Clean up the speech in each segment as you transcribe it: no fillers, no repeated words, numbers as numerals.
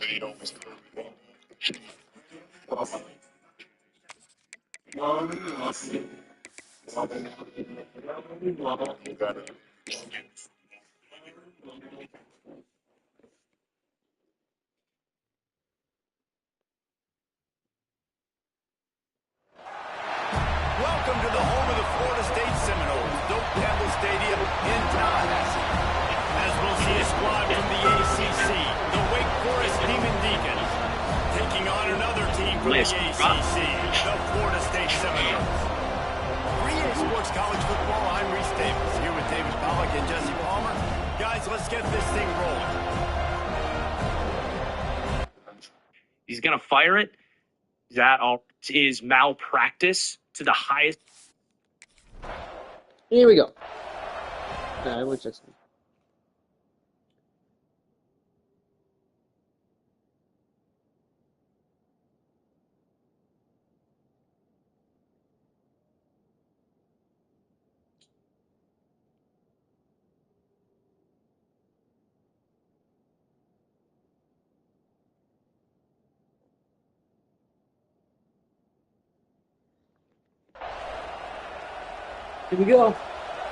Welcome to the home of the Florida State Seminoles, Doak Campbell Stadium in Tallahassee. As we'll see a squad from the ACC, the Wake Forest Demon Deacons, taking on another team from the ACC, the Florida State Seminoles. 3A Sports College Football, I'm Reese Davis, here with David Pollack and Jesse Palmer. Guys, let's get this thing rolling. He's going to fire it. That is malpractice to the highest. Here we go. Alright, we're just. Here we go.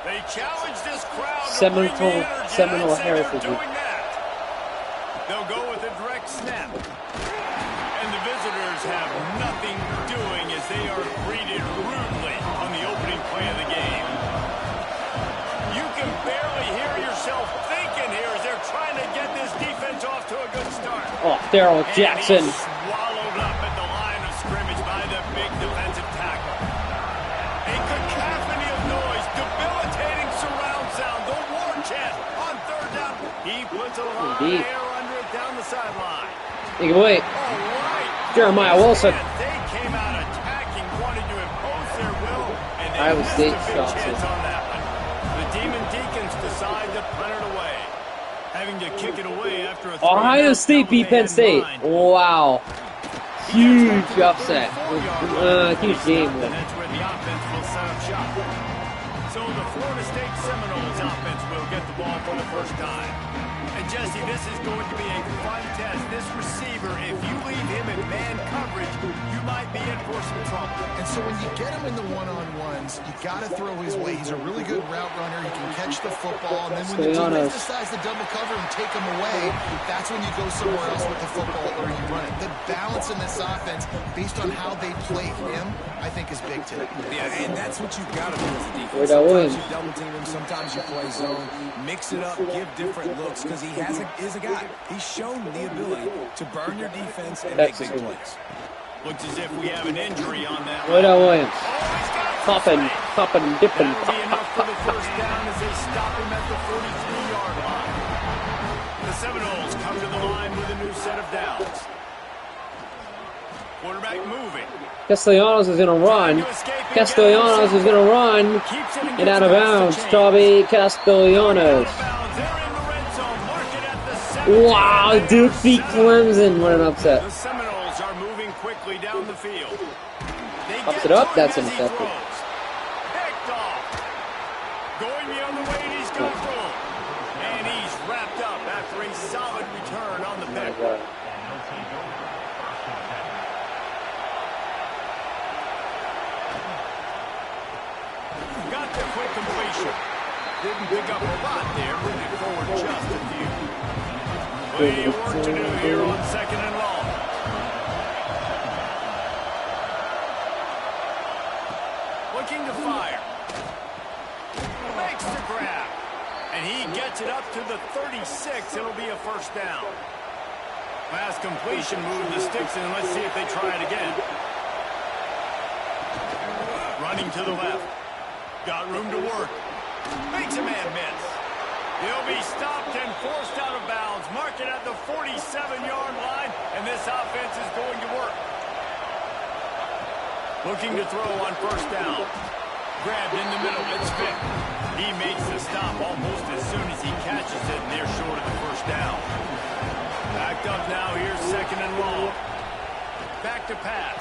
They challenge this crowd Seminole heritage. They'll go with a direct snap. And the visitors have nothing doing as they are greeted rudely on the opening play of the game. You can barely hear yourself thinking here as they're trying to get this defense off to a good start. Oh, Daryl Jackson. And he's swallowed up at the line of scrimmage by the big defensive tackle. A cacophony of noise, debilitating surround sound, the war chant on third down. He puts a lot of air under it down the sideline. Take it away. Right. Jeremiah Wilson. They came out attacking, wanted to impose their will, and they Iowa State missed a shots good chance it. on that one. The Demon Deacons decide to punt it away, having to kick it away after a Ohio State beat Penn State. Wow. Huge upset. Huge game. And that's where the offense will set up shop. So the Florida State Seminoles offense will get the ball for the first time. And Jesse, this is going to be a fun test. This receiver, if you leave him in man coverage, you might be in for some trouble. And so when you get him in the one-on-ones, you got to throw his way. He's a really good route runner. He can catch the football. And then when the defense decides to double cover and take him away, that's when you go somewhere else with the football or you run it. The balance in this offense, based on how they play him, I think is big today. Yeah, and that's what you've got to do as a defense. Sometimes you double team him, sometimes you play zone, mix it up, give different looks, because he is a guy. He's shown the ability to burn your defense and make big plays. Looks as if we have an injury on that. Williams. Popping, dipping. That'll be enough for the first down as they stop him at the 43-yard line. The Seminoles come to the line with a new set of downs. Quarterback moving. Castellanos is going to run. Castellanos is going to run. And out of bounds. Toby Castellanos. Wow, Duke beat Clemson. What an upset. The Seminoles are moving quickly down the field. Ups it up. That's intercepted. Picked off. Going the other way, and he's going through. And he's wrapped up after a solid return on the pick. Got the quick completion. Didn't pick up a lot there, moving forward just a few. Plenty of work to do here on second and long. Looking to fire. Makes the grab. And he gets it up to the 36. It'll be a first down. Pass completion, move the sticks in. Let's see if they try it again. Running to the left. Got room to work. Makes a man miss. He'll be stopped and forced out of bounds. Mark it at the 47-yard line, and this offense is going to work. Looking to throw on first down. Grabbed in the middle. It's Vick. He makes the stop almost as soon as he catches it, and they're short of the first down. Backed up now. Here's second and long. Back to pass.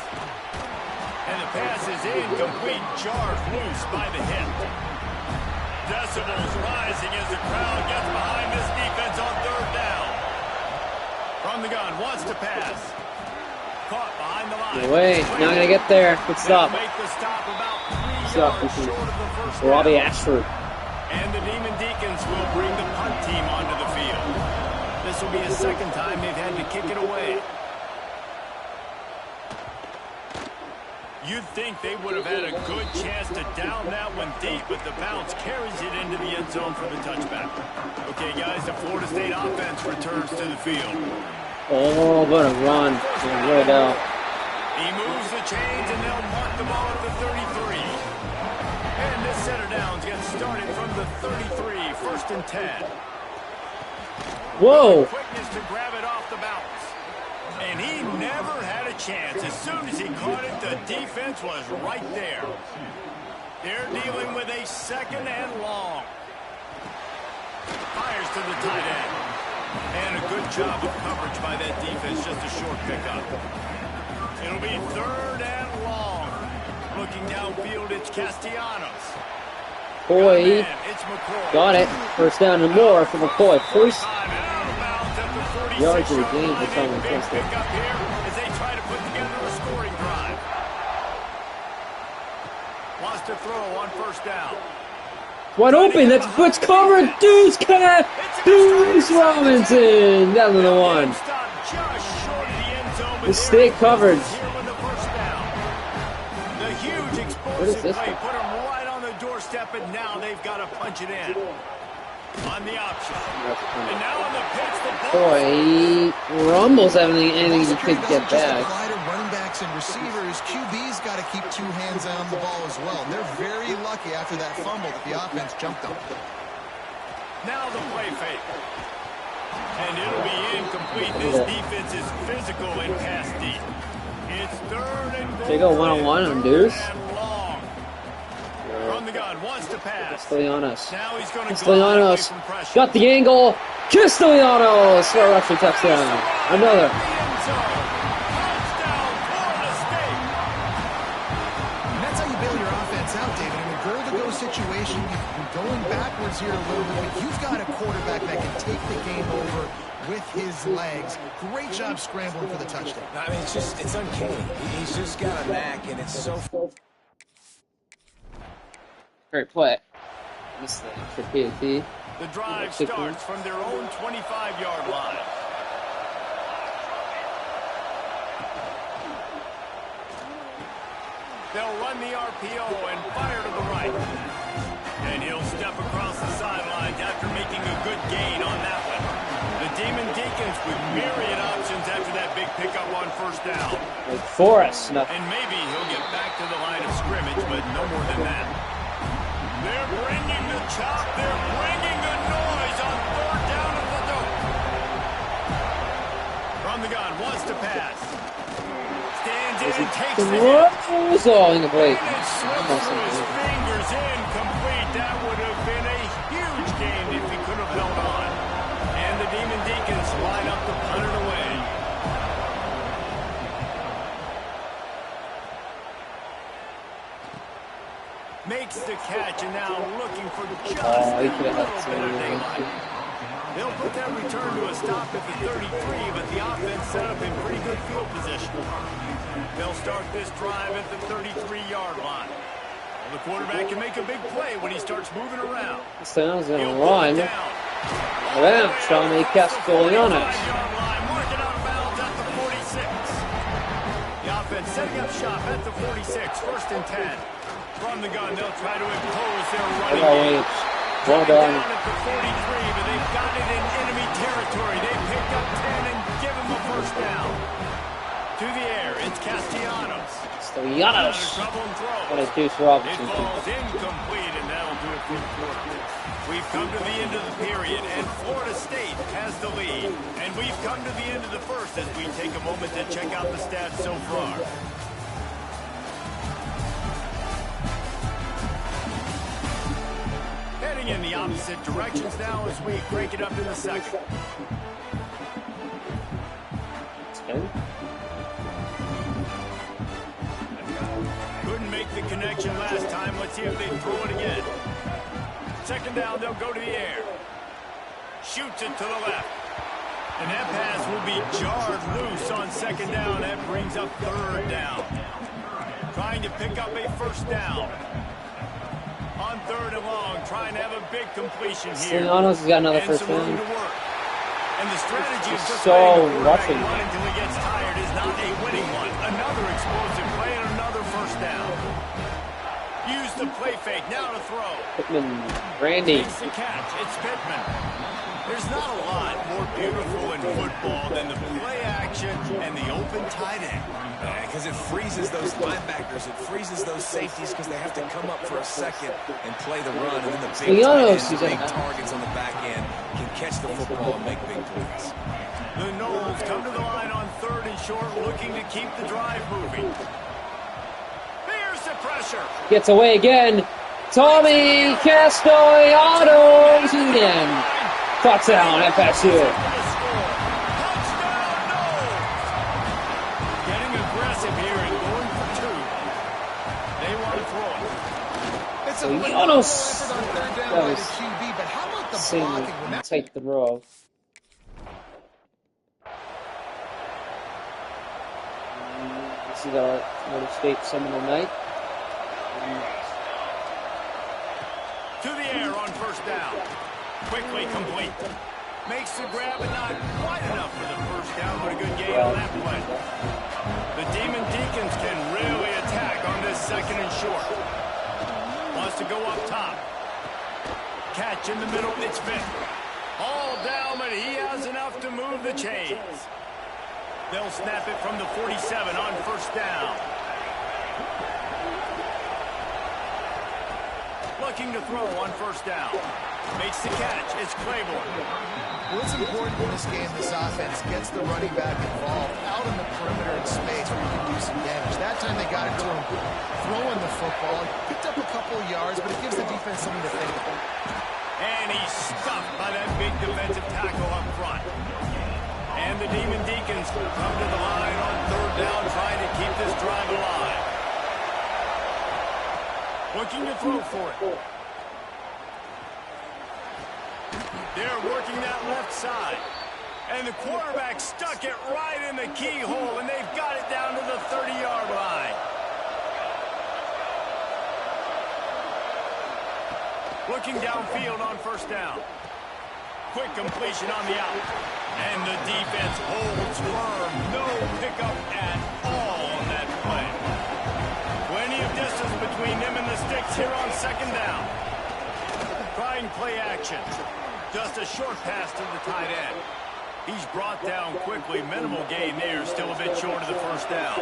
And the pass is incomplete. Jarred loose by the hit. Decibels rising as the crowd gets behind this defense on third down. From From the gun, wants to pass. Caught behind the line. No way, not gonna get there. Good stop. Make the stop about 3 Stop, yards short of the first Robbie down. Ashford. And the Demon Deacons will bring the punt team onto the field. This will be the second time they've had to kick it away. You'd think they would have had a good chance to down that one deep, but the bounce carries it into the end zone for the touchback. Okay, guys, the Florida State offense returns to the field. Oh, what a run. Right out. He moves the chains, and they'll mark the ball at the 33. And this set of downs gets started from the 33, 1st and 10. Whoa. Quickness to grab it off the bounce. And he never had a chance. As soon as he caught it, the defense was right there. They're dealing with a 2nd and long. Fires to the tight end. And a good job of coverage by that defense, just a short pickup. It'll be 3rd and long. Looking downfield, it's Castellanos. Boy, It's McCoy. got it. First down and more for McCoy. First yards of the game for Simon Kessler. Pick up here as they try to put together a scoring drive. Wants to throw on 1st down. Wide open. That's Butch covered. Deuce cat. Deuce Robinson. Down to the one. The state coverage. The huge explosive play put them right on the doorstep, and now they've got to punch it in. On the option. And now on the pitch, the ball. Boy, he rumbles anything he could get back. Running backs and receivers, QB's got to keep 2 hands on the ball as well. And they're very lucky after that fumble that the offense jumped on. Now the play fake. And it'll be incomplete. This defense is physical and pass deep. It's 3rd and goal. They go one-on-one on Deuce. From the gun, wants to pass. Castellanos. Now he's going to Castellanos got the angle. Castellanos for a rushing touchdown. Another. And that's how you bail your offense out, David. In a goal-to-go situation, you're going backwards here a little bit, but you've got a quarterback that can take the game over with his legs. Great job scrambling for the touchdown. I mean, it's uncanny. He's just got a knack, and it's so... Great play. This thing for PAT. The drive starts from their own 25-yard line. They'll run the RPO and fire to the right. And he'll step across the sidelines after making a good gain on that one. The Demon Deacons with myriad options after that big pickup on 1st down. Like Forrest. And maybe he'll get back to the line of scrimmage, but no more than that. They're bringing the chop. They're bringing the noise on 3rd down at the dope. From the gun, wants to pass. Stands in and takes the hit. It's all incomplete. And it slips through his fingers, incomplete. That would have been a huge gain if he could have held on. And the Demon Deacons line up to punt it away. Makes the catch, and now looking for just a little bit of daylight. They'll put that return to a stop at the 33, but the offense set up in pretty good field position. They'll start this drive at the 33-yard line. Well, the quarterback can make a big play when he starts moving around. Sounds going to run. Around Tommy Castellanos. Mark it out of bounds at the 46. The offense setting up shop at the 46, 1st and 10. From the gun, they'll try to impose their running game. Well done. Down at the 43, but they've got it in enemy territory. They picked up 10 and give him a 1st down. To the air, it's Castellanos. Castellanos. Trouble and throw. What is Deuce It Robinson? falls incomplete, and that'll do it for the quarter. We've come to the end of the period, and Florida State has the lead. And we've come to the end of the first as we take a moment to check out the stats so far. Heading in the opposite directions now as we break it up in the second. Couldn't make the connection last time. Let's see if they throw it again. 2nd down, they'll go to the air. Shoots it to the left. And that pass will be jarred loose on second down. That brings up third down. Trying to pick up a first down. On third and long, trying to have a big completion here. Castellanos has got another first down. And the strategy of just so rushing rushing until he gets tired is not a winning one. Another explosive play and another first down. Use the play fake, now to throw. Pittman, Randy. Takes the catch, it's Pittman. There's not a lot more beautiful in football than the play action and the open tight end. Because it freezes those linebackers, it freezes those safeties because they have to come up for a second and play the run. And then the big tight ends, big targets on the back end can catch the football and make big plays. The Knowles come to the line on third and short, looking to keep the drive moving. Here's the pressure. Gets away again. Tommy Castellanos again. Touchdown, FSU. Touchdown, Knowles. Getting aggressive here and going for two. They want to throw it. It's a phenomenal effort on third down by the QB, but how about the blocking? When that take the throw. This is our Florida State Seminole night. To the air on first down. Quickly complete. Makes the grab, but not quite enough for the first down, but a good gain on that play. The Demon Deacons can really attack on this second and short. Wants to go up top. Catch in the middle, it's Vick. All down, but he has enough to move the chains. They'll snap it from the 47 on first down. Looking to throw on first down. Makes the catch. It's Claiborne. What's important in this game, this offense gets the running back involved out in the perimeter in space where you can do some damage. That time they got it to him throwing the football. Picked up a couple of yards, but it gives the defense something to think about. And he's stuffed by that big defensive tackle up front. And the Demon Deacons come to the line on third down, trying to keep this drive alive. Looking to throw for it. They're working that left side. And the quarterback stuck it right in the keyhole, and they've got it down to the 30-yard line. Looking downfield on first down. Quick completion on the out. And the defense holds firm. No pickup at all on that play. Plenty of distance between them and the sticks here on second down. Trying play action. Just a short pass to the tight end. He's brought down quickly. Minimal gain there. Still a bit short of the first down.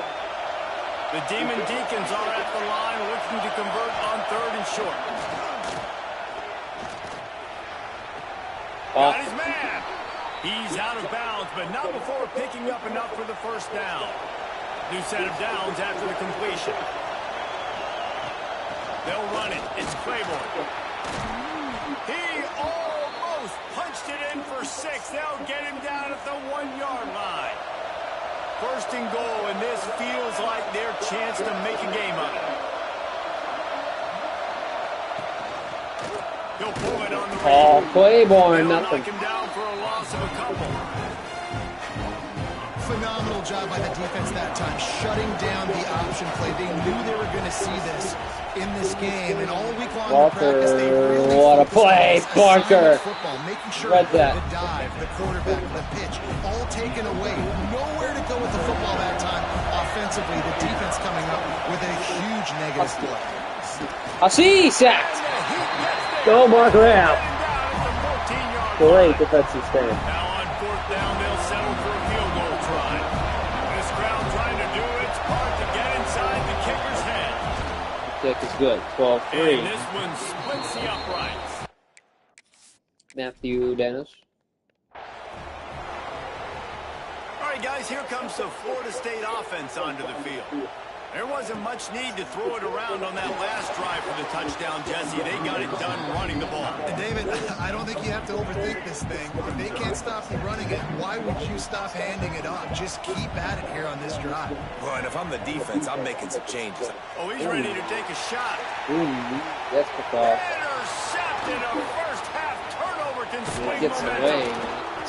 The Demon Deacons are at the line looking to convert on third and short. Got his man. He's out of bounds, but not before picking up enough for the first down. New set of downs after the completion. They'll run it. It's Claiborne. He almost punched it in for 6. They'll get him down at the 1-yard line. First and goal, and this feels like their chance to make a game of it. He'll pull it on the Oh, Claiborne, They'll nothing. knock him down for a loss of a couple. Phenomenal job by the defense that time, shutting down the option play. They knew they were going to see this in this game, and all week long in practice, they really what a focused on play, this Barker. assignment football, making sure Read that. the dive, the quarterback, the pitch, all taken away. Nowhere to go with the football that time. Offensively, the defense coming up with a huge negative play. I see, sacked. Go, Barker out. Great defensive stand. Now on fourth down, they'll settle for a field goal try. This crowd trying to do its part to get inside the kicker's head. Kick is good. 12-3. And this one splits the uprights. Matthew Dennis. All right, guys, here comes the Florida State offense onto the field. There wasn't much need to throw it around on that last drive for the touchdown, Jesse. They got it done running the ball. And David, I don't think you have to overthink this thing. If they can't stop you running it, why would you stop handing it off? Just keep at it here on this drive. Well, and if I'm the defense, I'm making some changes. Oh, he's ready to take a shot. That's the call. Intercepted. A first half turnover can swing Gets momentum. away.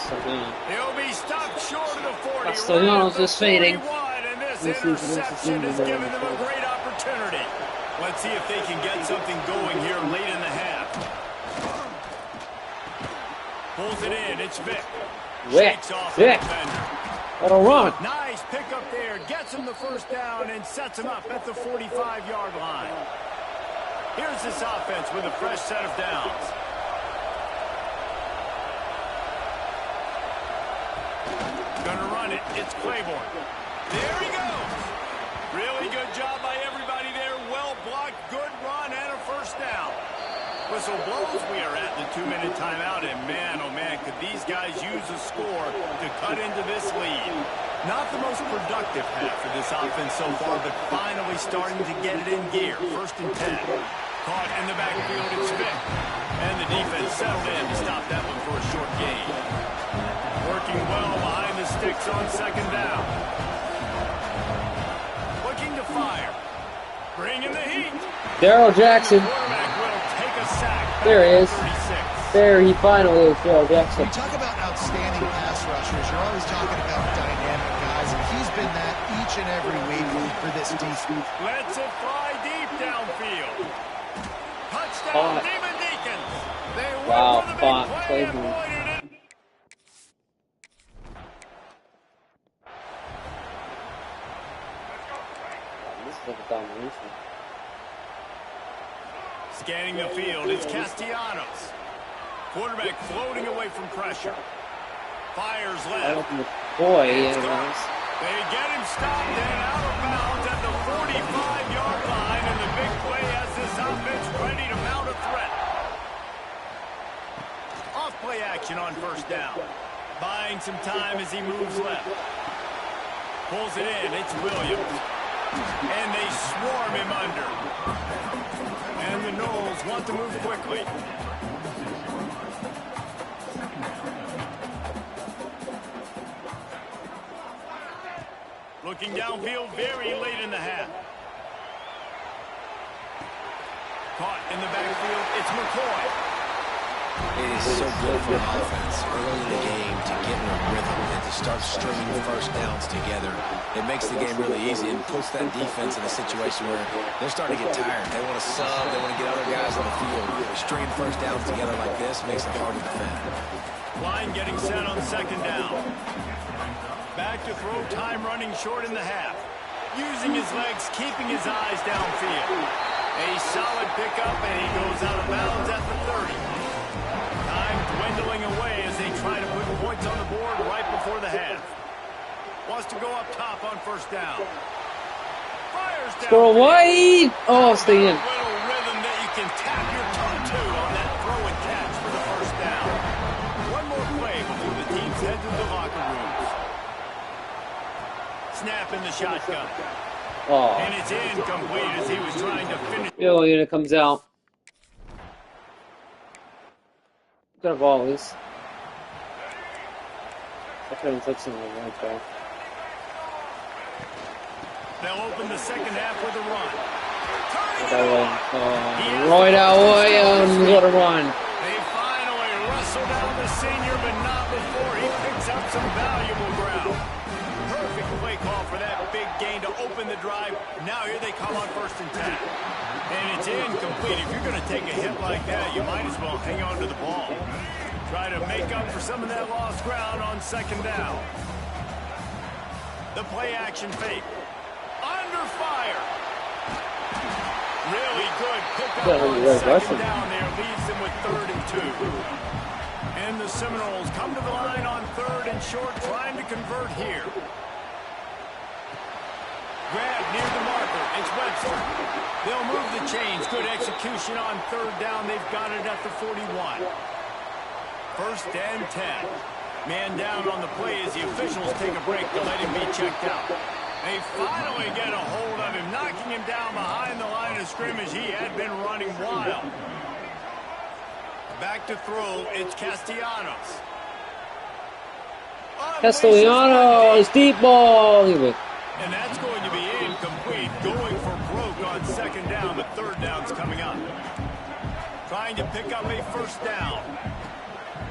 He'll be stopped short of the 40. Castellanos is fading. And this interception has given them a great opportunity. Let's see if they can get something going here late in the half. Pulls it in. It's Vic. Shakes off the defender. What a run. Nice pickup there. Gets him the first down and sets him up at the 45-yard line. Here's this offense with a fresh set of downs. Gonna run it. It's Claiborne. There he goes. Really good job by everybody there. Well blocked. Good run and a first down. Whistle blows. We are at the 2-minute timeout. And man, oh man, could these guys use a score to cut into this lead. Not the most productive half for this offense so far, but finally starting to get it in gear. 1st and 10. Caught in the backfield. It's Vic. And the defense settled in to stop that one for a short gain. Working well behind the sticks on 2nd down. Looking to fire. Bringing the heat. Darrell Jackson. There he is. There he finally is, Darrell Jackson. When you talk about outstanding pass rushers, you're always talking about dynamic guys, and he's been that each and every week for this defense. Lets it fly deep downfield. Touchdown, Demon Deacons. They went for the big play and avoided it. This is like a domination. Scanning the field, it's Castellanos. Quarterback floating away from pressure. Fires left. Boy, they get him stopped and out of bounds at the 45-yard line, and the big play has this offense ready to mount a threat. Off-play action on 1st down. Buying some time as he moves left. Pulls it in, it's Williams. And they swarm him under. And the Knowles want to move quickly. Looking downfield very late in the half. Caught in the backfield, it's McCoy. It is so good for an offense early in the game to get in a rhythm and to start stringing 1st downs together. It makes the game really easy and puts that defense in a situation where they're starting to get tired. They want to sub, they want to get other guys on the field. Stringing 1st downs together like this makes it hard to defend. Line getting set on 2nd down. Back to throw, time running short in the half. Using his legs, keeping his eyes downfield. A solid pickup, and he goes out of bounds at the 30. Time dwindling away as they try to put points on the board right before the half. Wants to go up top on 1st down. Fires down. Squirrel wide. Oh, stay in. A little rhythm that you can tap your toe to on that throw and catch for the 1st down. One more play before the teams head to the locker rooms. Snap in the shotgun. Oh. And it's incomplete as he was trying to finish. Field unit comes out. Good ball is. I couldn't touch him like that. They'll open the 2nd half with a run. Roy Williams, what a run. They finally wrestle down the senior, but not before he picks up some valuable ground. Perfect play call for that big gain to open the drive. Now here they come on 1st and 10. And it's incomplete. If you're going to take a hit like that, you might as well hang on to the ball. Try to make up for some of that lost ground on 2nd down. The play action fake. Under fire. Really good pickup on 2nd down there. Leaves them with 3rd and 2. And the Seminoles come to the line on 3rd and short, trying to convert here. Grab near the marker. It's Webster. They'll move the chains. Good execution on 3rd down. They've got it at the 41. 1st and 10. Man down on the play as the officials take a break to let him be checked out. They finally get a hold of him, knocking him down behind the line of scrimmage. He had been running wild. Back to throw. It's Castellanos. Castellanos, deep ball. And that's going to be incomplete. Going for broke on 2nd down, but 3rd down's coming up. Trying to pick up a 1st down.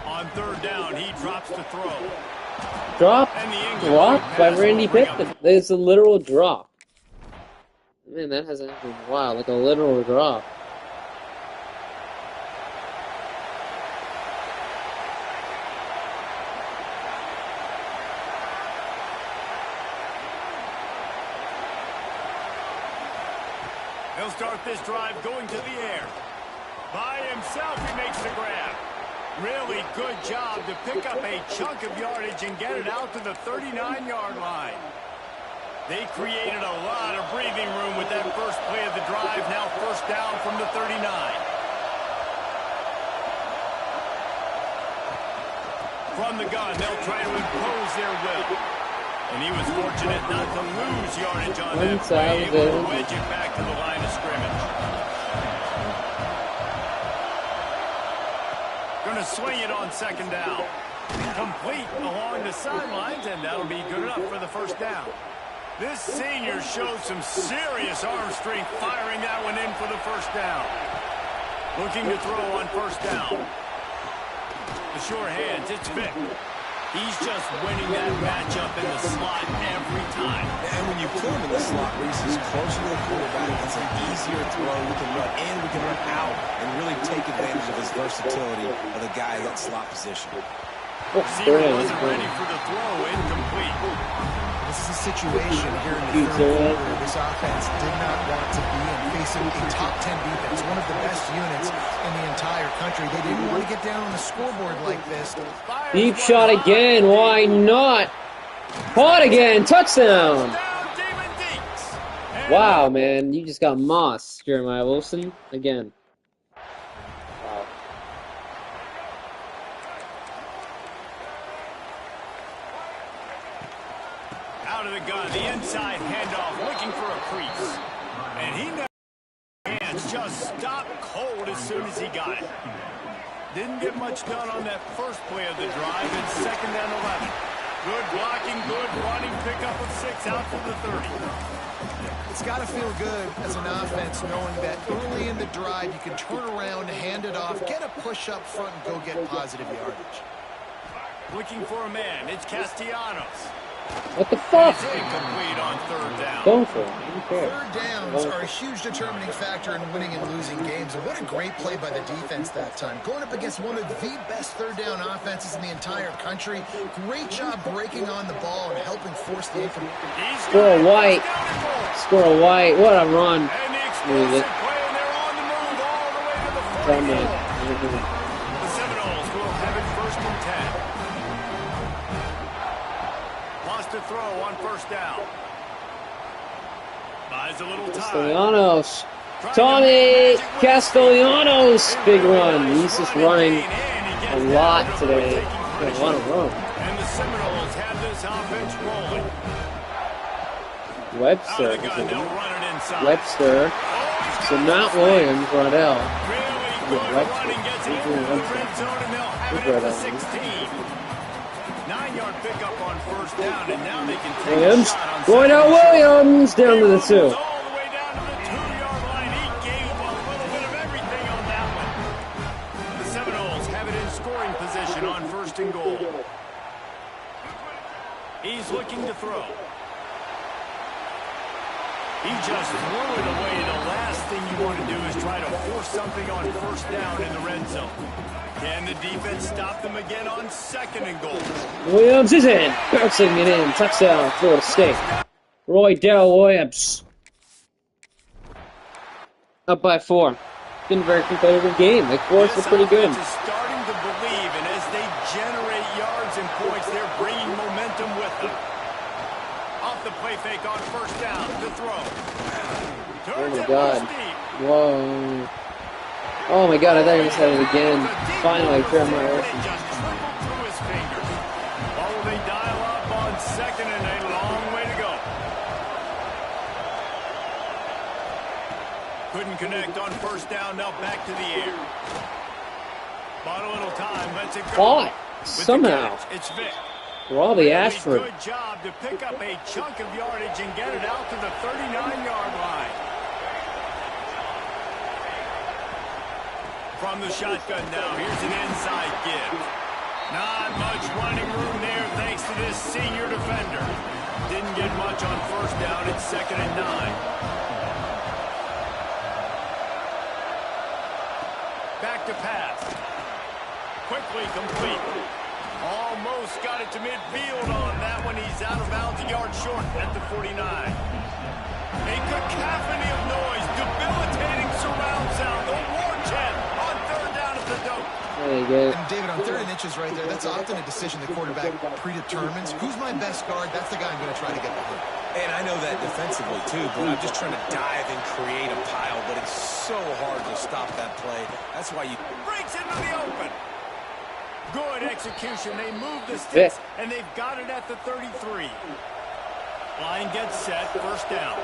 On On third down, he drops the throw. Drop by Randy Pittman. It's a literal drop. Man, that hasn't happened in a while. Like a literal drop. He'll start this drive going to the air. By himself, he makes the grab. Really good job to pick up a chunk of yardage and get it out to the 39-yard line. They created a lot of breathing room with that first play of the drive. Now first down from the 39. From the gun, they'll try to impose their will. And he was fortunate not to lose yardage on that play. Able to wedge it back to the line of scrimmage. Going to swing it on second down. Complete along the sidelines, and that'll be good enough for the first down. This senior showed some serious arm strength firing that one in for the first down. Looking to throw on first down. The short hands, it's Vick. He's just winning that matchup in the slot every time. And when you put him in the slot, Reese is closer to the quarterback. It's an easier throw. We can run in, we can run out, and really take advantage of his versatility of the guy in that slot position. Receiver wasn't ready for the throw, incomplete. This is a situation here in the third quarter where this offense did not want to be in, facing a top 10 defense, one of the best units in the entire country. They didn't want to get down on the scoreboard like this. Deep shot again. Why not? Caught again. Touchdown. Wow, man. You just got mossed, Jeremiah Wilson. Again. Wow. Out of the gun, the inside handoff, looking for a crease. And he never hands just stopped cold as soon as he got it. Didn't get much done on that first play of the drive in second and 11. Good blocking, good running, pickup of 6 out to the 30. It's got to feel good as an offense knowing that early in the drive you can turn around, hand it off, get a push up front, and go get positive yardage. Looking for a man, it's Castellanos. What the fuck? Incomplete on third down. Go for it. I don't care. Third downs are a huge determining factor in winning and losing games. And what a great play by the defense that time. Going up against one of the best third down offenses in the entire country. Great job breaking on the ball and helping force the incomplete. Score a white. Score a white. What a run. And the explosive play, and they're on the move all the way to the 40. The Seminoles will have it first and 10. To throw on first down. Buys a little time. Castellanos. Tommy Castellanos. Big run. He's just running a lot today. Got a lot of room. And the Seminoles have this offense rolling. Webster. Webster. So not Williams, Rodell. Really good running. Gets it into the red zone, and they'll have it at the 16. 9-yard pickup on first down, and now they can take Williams. a shot on Roydell Williams down to the 2. All the way down to the 2-yard line. He gave a little bit of everything on that one. The Seminoles have it in scoring position on first and goal. He's looking to throw. He just threw it away. The last thing you want to do is try to force something on first down in the red zone. Can the defense stop them again on second and goal? Williams is in. Bouncing it in. Touchdown, Florida State. Roydell Williams. Up by 4. Been a very competitive game. They forced it pretty good. This is starting to believe, and as they generate yards and points, they're bringing momentum with them. Off the play fake on first down to throw. Oh my God. Whoa. Oh my God, I thought he just had it again. Finally, Jeremiah Wilson. Just trickled through his fingers. What will they dial up on second and a long way to go? Couldn't connect on first down, now back to the air. Bought a little time, lets it go. Caught, somehow. It's Vick. Robbie Ashford. Good job to pick up a chunk of yardage and get it out to the 39-yard line. From the shotgun now, here's an inside give. Not much running room there thanks to this senior defender. Didn't get much on first down. It's 2nd and 9. Back to pass. Quickly complete. Almost got it to midfield on that one. He's out of bounds, a yard short at the 49. A cacophony of noise, debilitating surround sound, the war chant on 3rd down at the dope. There you go. And David, on 3rd and inches right there, that's often a decision the quarterback predetermines. Who's my best guard? That's the guy I'm going to try to get behind. And I know that defensively, too, but I'm just trying to dive and create a pile, but it's so hard to stop that play. That's why you... Breaks into the open. Good execution. They move the sticks, and they've got it at the 33. Line gets set. 1st down.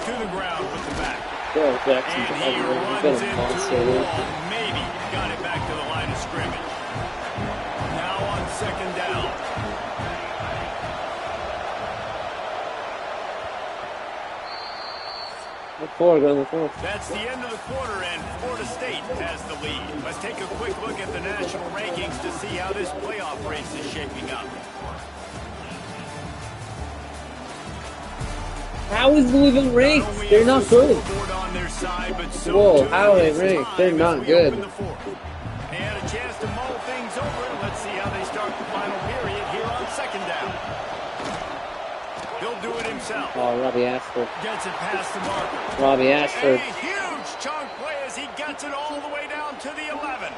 To the ground with the back. And he runs into the wall. Maybe got it back to the line of scrimmage. Now on 2nd down. That's the end of the quarter, and Florida State has the lead. Let's take a quick look at the national rankings to see how this playoff race is shaping up. How is Louisville ranked? They're not good. Whoa, how are they ranked? They're not good. And a chance to mull things over. Let's see how they start the final period here on 2nd down. He'll do it himself. Oh, Robbie Ashford. Gets it past the marker. Robbie Ashford. A huge chunk play as he gets it all the way down to the 11.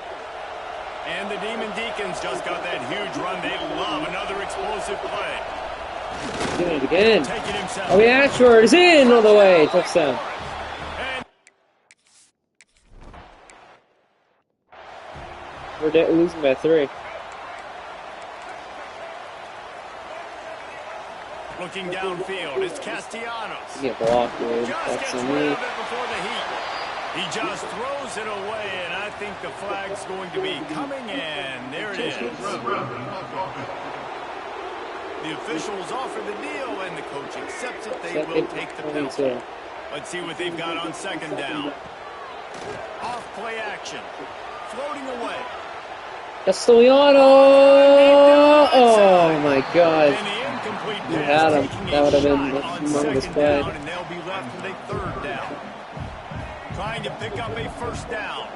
And the Demon Deacons just got that huge run. They love another explosive play. Doing it again. Robbie Ashford is in all the way. Touchdown. We're losing by 3. Looking downfield, it's Castellanos. You get blocked, dude. That's on me. Before the heat. He just throws it away, and I think the flag's going to be coming in. There it is. The officials offer the deal, and the coach accepts it. They will take the penalty. Let's see what they've got on 2nd down. Off play action. Floating away. Castellano! Oh my God. You had him. That would have been the humongous play. And they'll be left with a 3rd down. Trying to pick up a 1st down.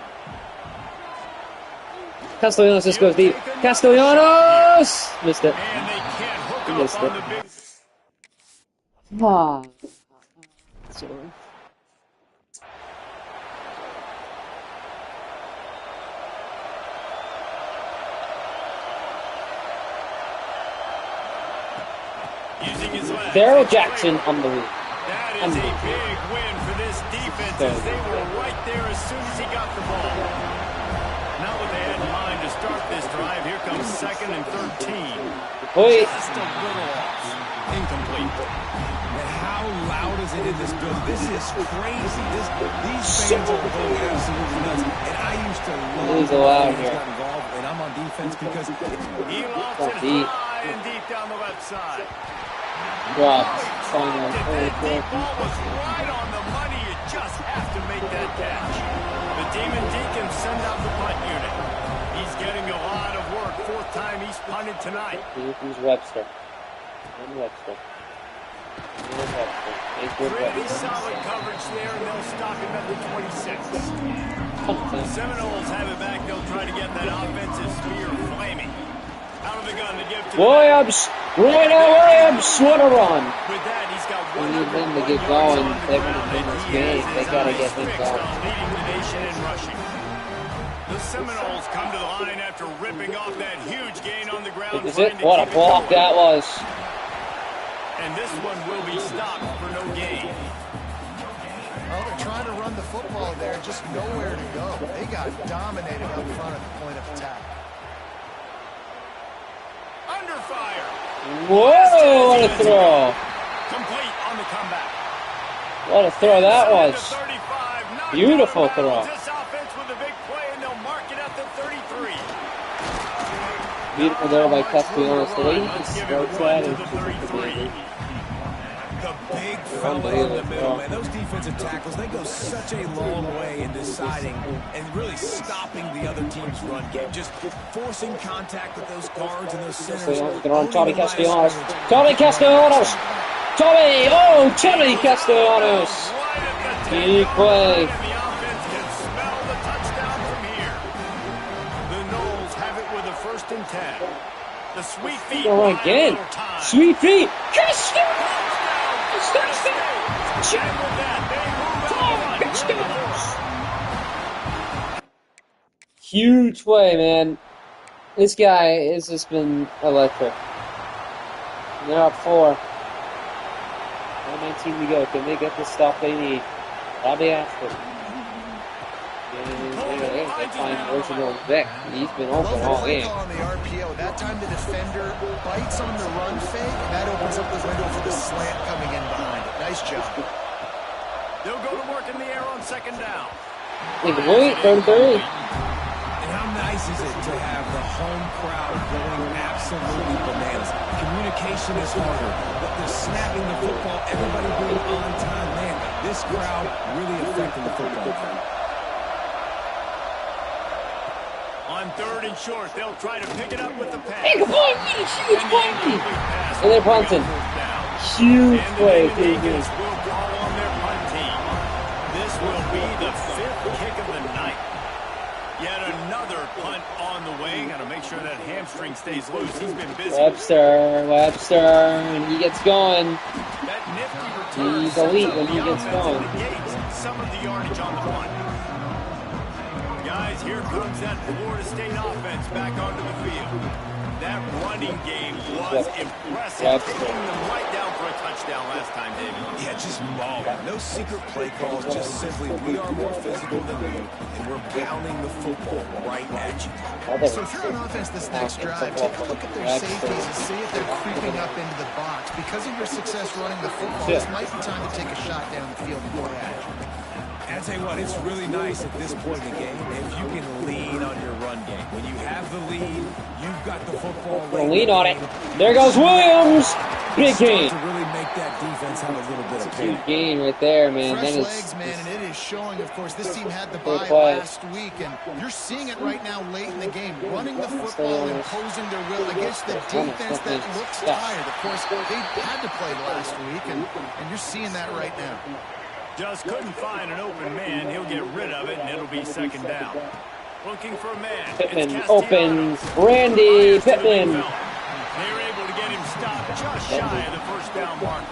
Castellanos just goes deep. Castellanos! Missed it. And they can't hook He missed up on it. the big... Ah. Sorry. Daryl Jackson on the wheel. That is a big win for this defense as they were right there as soon as he got the ball. Not what they had in mind to start this drive. Here comes 2nd and 13. Wait. Just a little off. Incomplete. And how loud is it in this building? This is crazy. These fans are going absolutely nuts. And I used to love He's allowed when here. got involved, and I'm on defense because He lofts it high and deep down the left side. Dropped. Final. That deep ball was right on the money. You just have to make that catch. The Demon Deacons send out the punt unit. He's getting a lot of work. 4th time he's punted tonight. Here's Webster. And Webster. Here's Webster. Pretty solid coverage there, and they'll stop him at the 26. The Seminoles have it back. They'll try to get that offensive spear flaming. Out of the gun to give to Williams! Williams! What a run! With that, he's got We need them to get going. They're going to win this game. They got to get him going. Leading the nation in rushing. The Seminoles come to the line after ripping off that huge gain on the ground. Is it? What a block that was. And this one will be stopped for no gain. Oh, they're trying to run the football there, just nowhere to go. They got dominated up front at the point of attack. Under fire. Whoa, what a throw. Complete on the comeback. What a throw that was. 35, Beautiful throw. This offense with a big play, and they'll mark it at the 33. Beautiful there by Castellanos. The way he Let's just give it strokes run that to is the just 33. The big fella in the middle, man. Those defensive tackles, they go such a long way in deciding and really stopping the other team's run game. Just forcing contact with those guards and those centers. Tommy Castellanos. Tommy Castellanos. Tommy! Oh, Tommy Castellanos. Big play. The offense can smell the touchdown from here. The Knowles have it with a 1st and 10. The sweet feet. Go again. Sweet feet. Castellanos. Huge play, man. This guy has just been electric. They're up 4. 19 to go. Can they get the stuff they need? Robbie Ashford. They find original Vic. He's been open all game. On the RPO. That time the defender bites on the run fake, and that opens up the window for the slant coming in behind it. Nice job. They'll go to work in the air on 2nd down. Incomplete, 33. And how nice is it to have the home crowd going absolutely bananas? Communication is harder, but they're snapping the football, everybody being on time. Man, this crowd really affecting the football game. On 3rd and short, they'll try to pick it up with the pass. Incomplete, huge play. And they're punting. Huge play. Eagles will call on their punt team. This will be the 5th kick of the night. Yet another punt on the way. Got to make sure that hamstring stays loose. He's been busy. Webster, and he gets going. That nifty return. He's elite when he gets going. Some of the yardage on the punt. Guys, here comes that Florida State offense back onto the field. That running game was impressive. Taking them right down for a touchdown last time, David. Yeah, just mauled. No secret play calls, just simply we are more physical than you, and we're pounding the football right at you. So if you're on offense this next drive, take a look at their safeties and see if they're creeping up into the box. Because of your success running the football, this might be time to take a shot down the field and go at it. And I'll tell you what, it's really nice at this point in the game if you can lean on your run game. When you have the lead, you've got the football. Lean on it. There goes Williams. Big gain. To really make that defense have a little bit of pain. Big gain right there, man. Fresh That legs, man, and it is showing, of course, this team had the Good bye play. last week, and you're seeing it right now late in the game. Running the football, imposing their will against the defense that looks tired. Of course, they had to play last week, and you're seeing that right now. Just couldn't find an open man. He'll get rid of it, and it'll be 2nd down. Looking for a man. Pittman open. Randy Pittman. They're able to get him stopped just shy of the 1st down marker.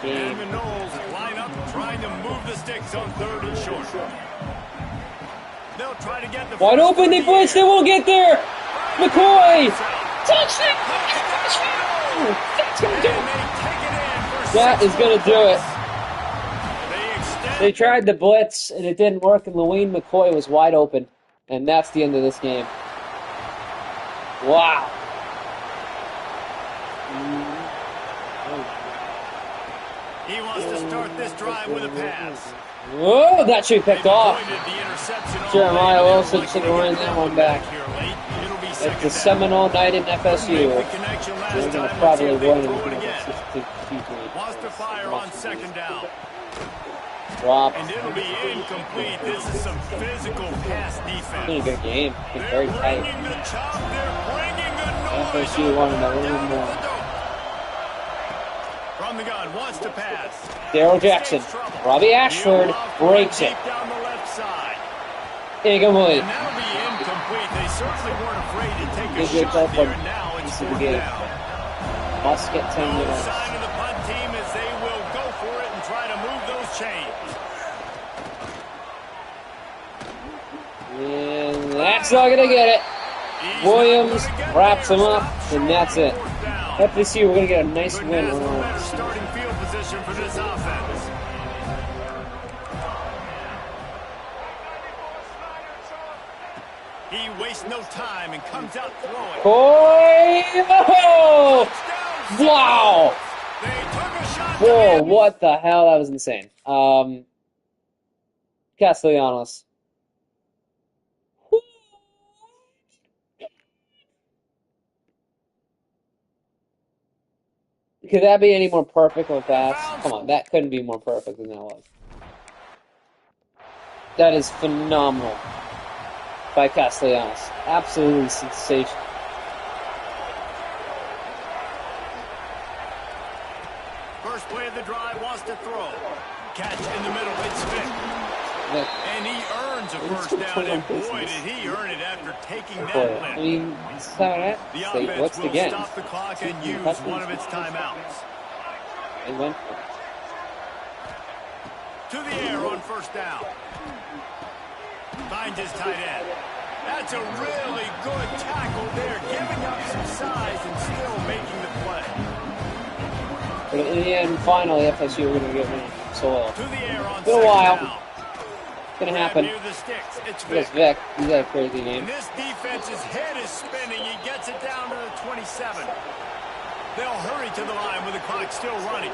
And the Knowles line up trying to move the sticks on 3rd and short. They'll try to get the Wide open, they blitz, they won't get there. McCoy. Touchdown. That's going to do it. That is going to do it. They tried the blitz, and it didn't work, and Lewin McCoy was wide open. And that's the end of this game. Wow. He wants to start this drive with a pass. Whoa, that should be picked off. The Jeremiah Wilson should have run that one back. It's a Seminole night in FSU. They're going to probably win it. Wants to fire on 2nd down. Drop. And it'll be incomplete. This is some physical pass defense. It's been a good game. It's been very tight. FSU wanted a little more. From the gun, wants to pass. Daryl Jackson. Robbie Ashford breaks it. Down the left side. Incomplete. And that'll be incomplete. They certainly weren't afraid to take a Good shot for there. Now it's the 4th game. down. Must get 10 No yards. sign of the punt team as they will go for it and try to move those chains. And that's not going to get it. Williams wraps him up, and that's it. FSU, we're going to get a nice win. Starting field position for this offense. He wastes no time and comes out throwing. Oh! Wow! They took a shot. Whoa, what the hell? That was insane. Castellanos. Could that be any more perfect of a pass? Come on, that couldn't be more perfect than that was. That is phenomenal by Castellanos. Absolutely sensational. First play of the drive wants to throw. Catch in the middle. It's Vic. And he earns a first down, and boy, did he earn it after taking that I lift. mean, the offense will again? stop the clock and use one of its timeouts. And went to the air on first down. Finds his tight end. That's a really good tackle there, giving up some size and still making the play. But in the end, finally, FSU are going to get me soil. To the air on been a while. down. It's going to happen. Near the sticks. It's Vic. Vic. He's got a crazy name. And this defense's head is spinning. He gets it down to the 27. They'll hurry to the line with the clock still running.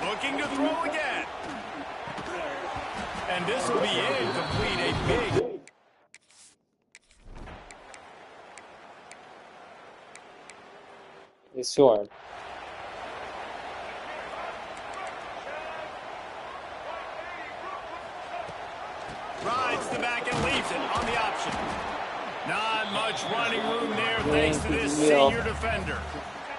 Looking to throw again. And this will be incomplete. A big... He scored. Rides the back and leaves it on the option. Not much running room there thanks to this senior defender.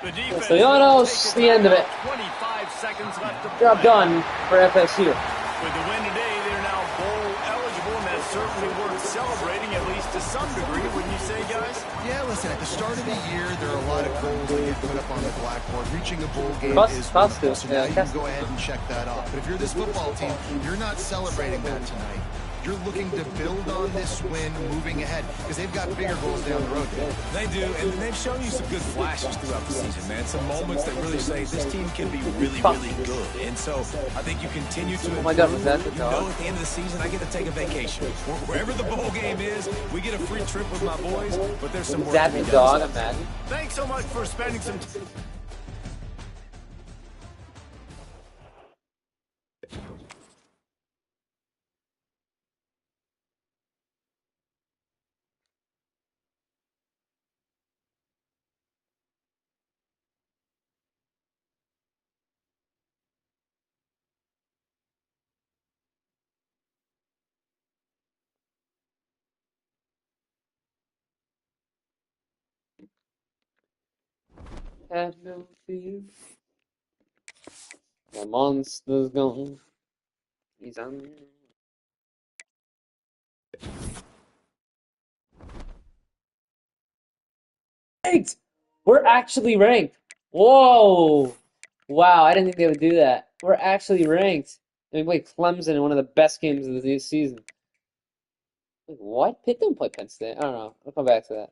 The defense Castellanos, the end of it. 25 seconds left to play. Job done for FSU. With the win today, they're now bowl eligible, and that's certainly worth celebrating, at least to some degree, wouldn't you say, guys? Yeah, listen, at the start of the year, there are a lot of goals that get put up on the blackboard. Reaching a bowl game is wonderful, so now you can go ahead and check that off. But if you're this football team, you're not celebrating that tonight. You're looking to build on this win moving ahead because they've got bigger goals down the road. They do, and they've shown you some good flashes throughout the season, man. Some moments that really say this team can be really, really good. And so I think you continue to improve. Oh my God, was that the dog? You know, at the end of the season, I get to take a vacation. Wherever the bowl game is, we get a free trip with my boys, but there's some work That to be the done. dog, imagine. Thanks so much for spending some time. Have no fear. The monster's gone. He's on. Ranked! We're actually ranked. Whoa! Wow, I didn't think they would do that. We're actually ranked. And we played Clemson in one of the best games of the season. Wait, what? Pitt didn't play Penn State. I don't know. I'll come back to that.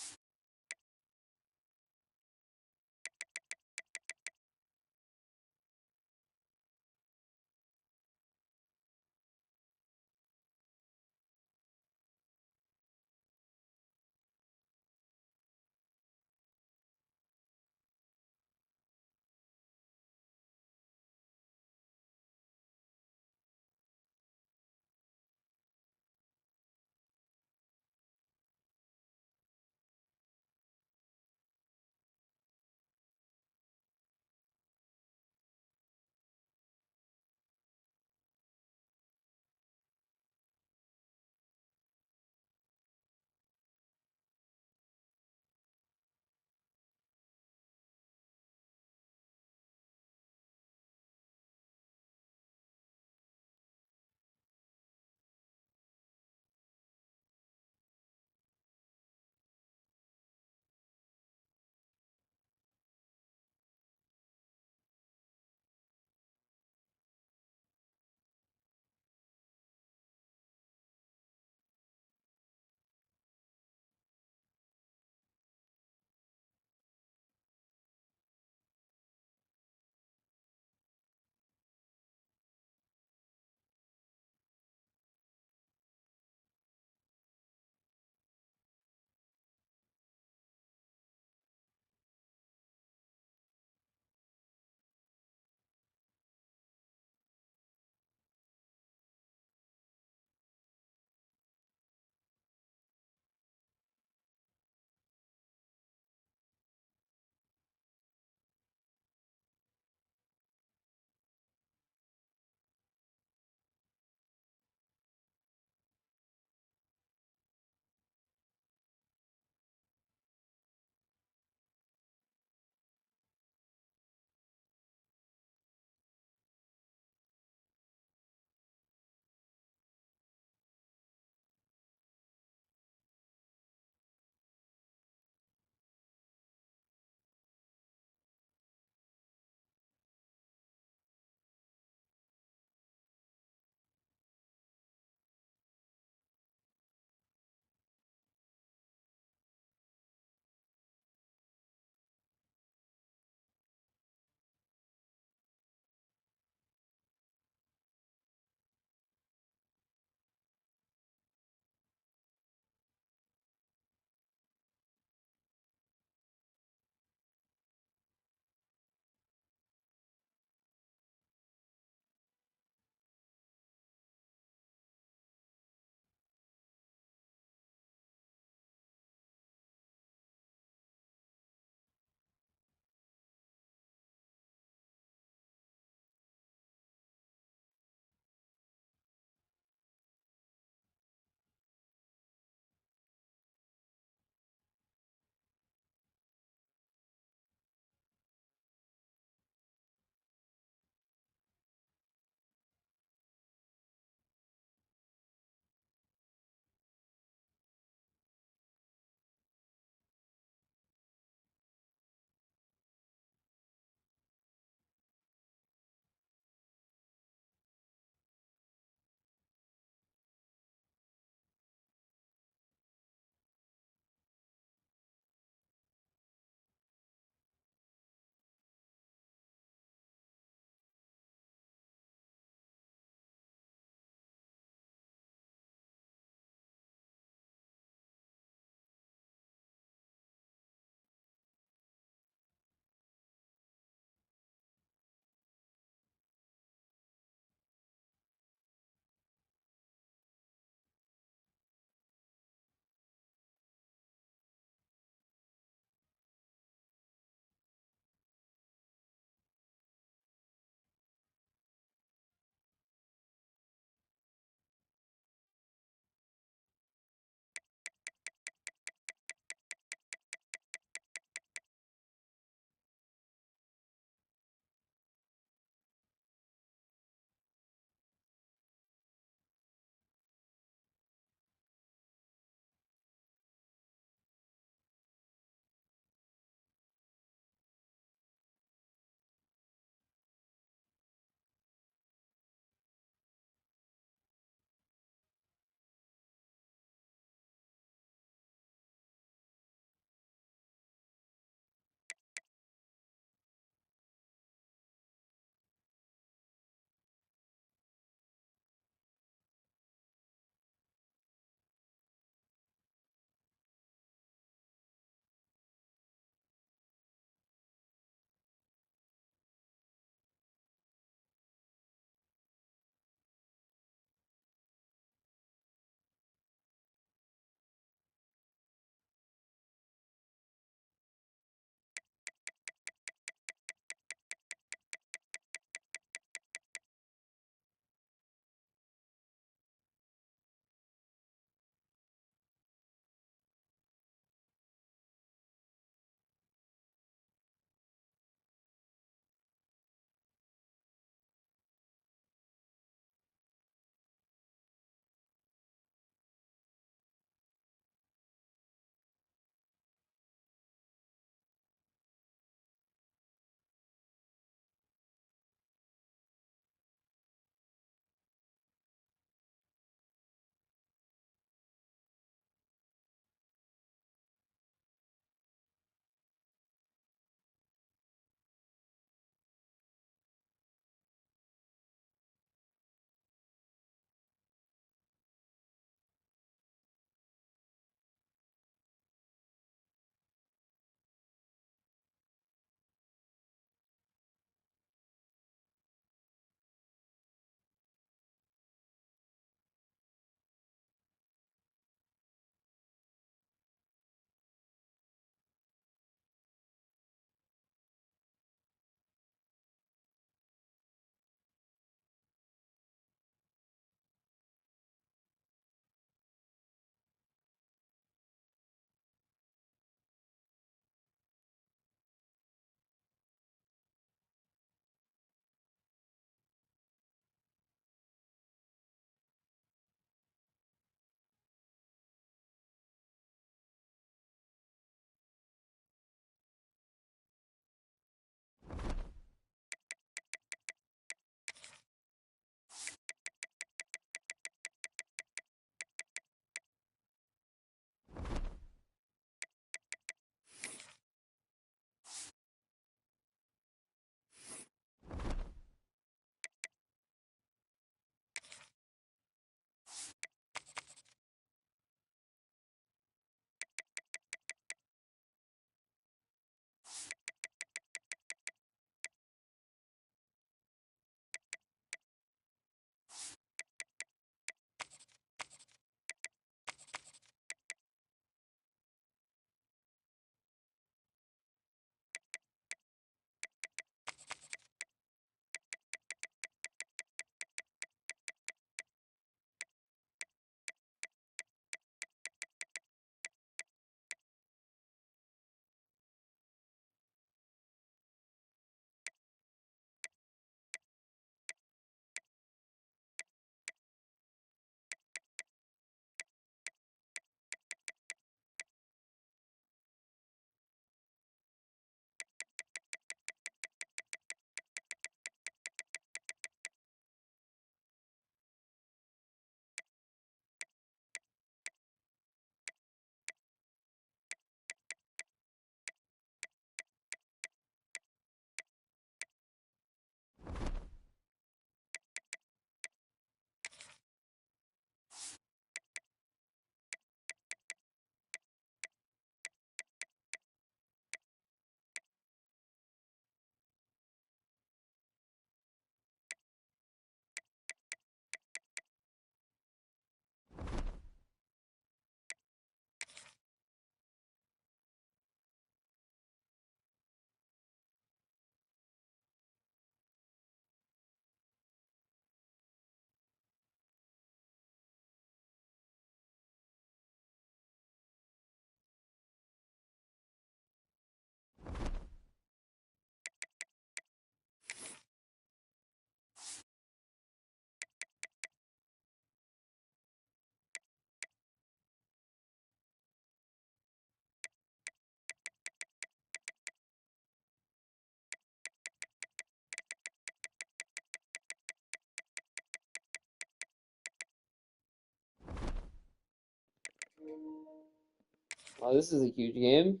Oh, this is a huge game.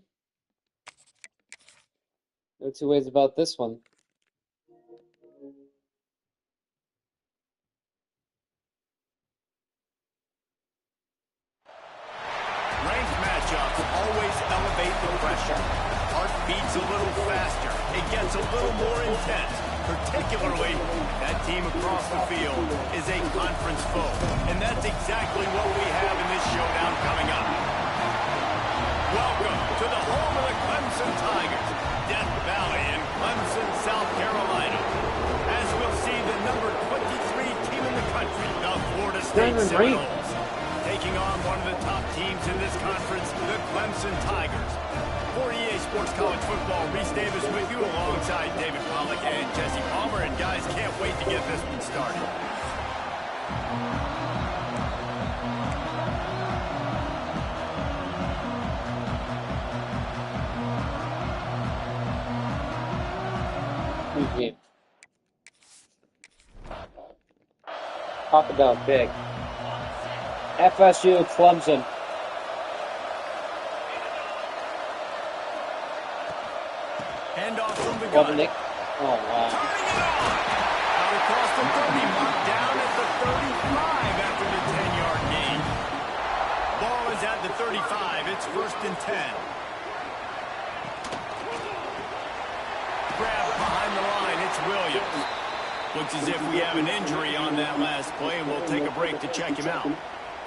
No two ways about this one. Ranked matchups always elevate the pressure. Heart beats a little faster. It gets a little more intense. Particularly, that team across the field is a conference foe. And that's exactly what we have in this showdown coming up. Welcome to the home of the Clemson Tigers, Death Valley in Clemson, South Carolina. As we'll see the number 23 team in the country, the Florida State Seminoles, taking on one of the top teams in this conference, the Clemson Tigers. For EA Sports College Football, Reese Davis with you alongside David Pollack and Jesse Palmer. And guys, can't wait to get this one started. Huge game. Talk about big. FSU, Clemson. Handoff from the gun. Nick. Oh, wow. Turning it on. Out across the 30, marked down at the 35 after the 10-yard gain. Ball is at the 35. It's 1st and 10. Grab behind the line. It's Williams. Looks as if we have an injury on that last play, and we'll take a break to check him out.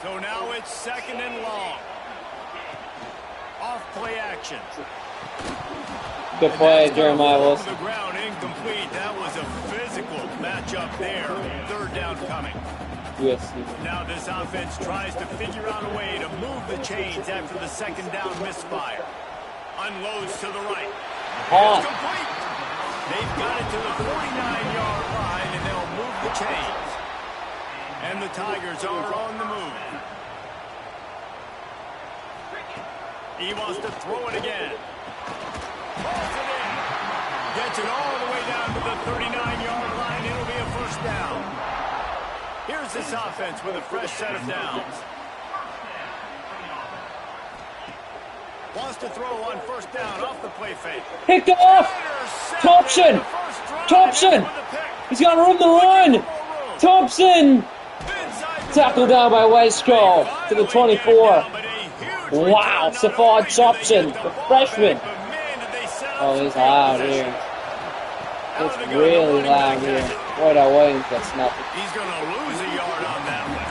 So now it's 2nd and long. Off play action. Good play, Jeremiah Wilson. The ground incomplete. That was a physical matchup there. 3rd down coming. USC. Now this offense tries to figure out a way to move the chains after the 2nd down misfire. Unloads to the right. It's complete. They've got it to the 49-yard line, and they'll move the chains. And the Tigers are on the move. He wants to throw it again. Pulls it in. Gets it all the way down to the 39-yard line. It'll be a 1st down. Here's this offense with a fresh set of downs. Wants to throw on 1st down off the play fake. Picked off! Thompson! Thompson! He's got room to run! Thompson! Tackled down by Weisco to the 24. Wow, Safard Thompson, the freshman. Oh, he's loud here. It's really loud here. Boy, that Williams got snapped. He's going to lose a yard on that one.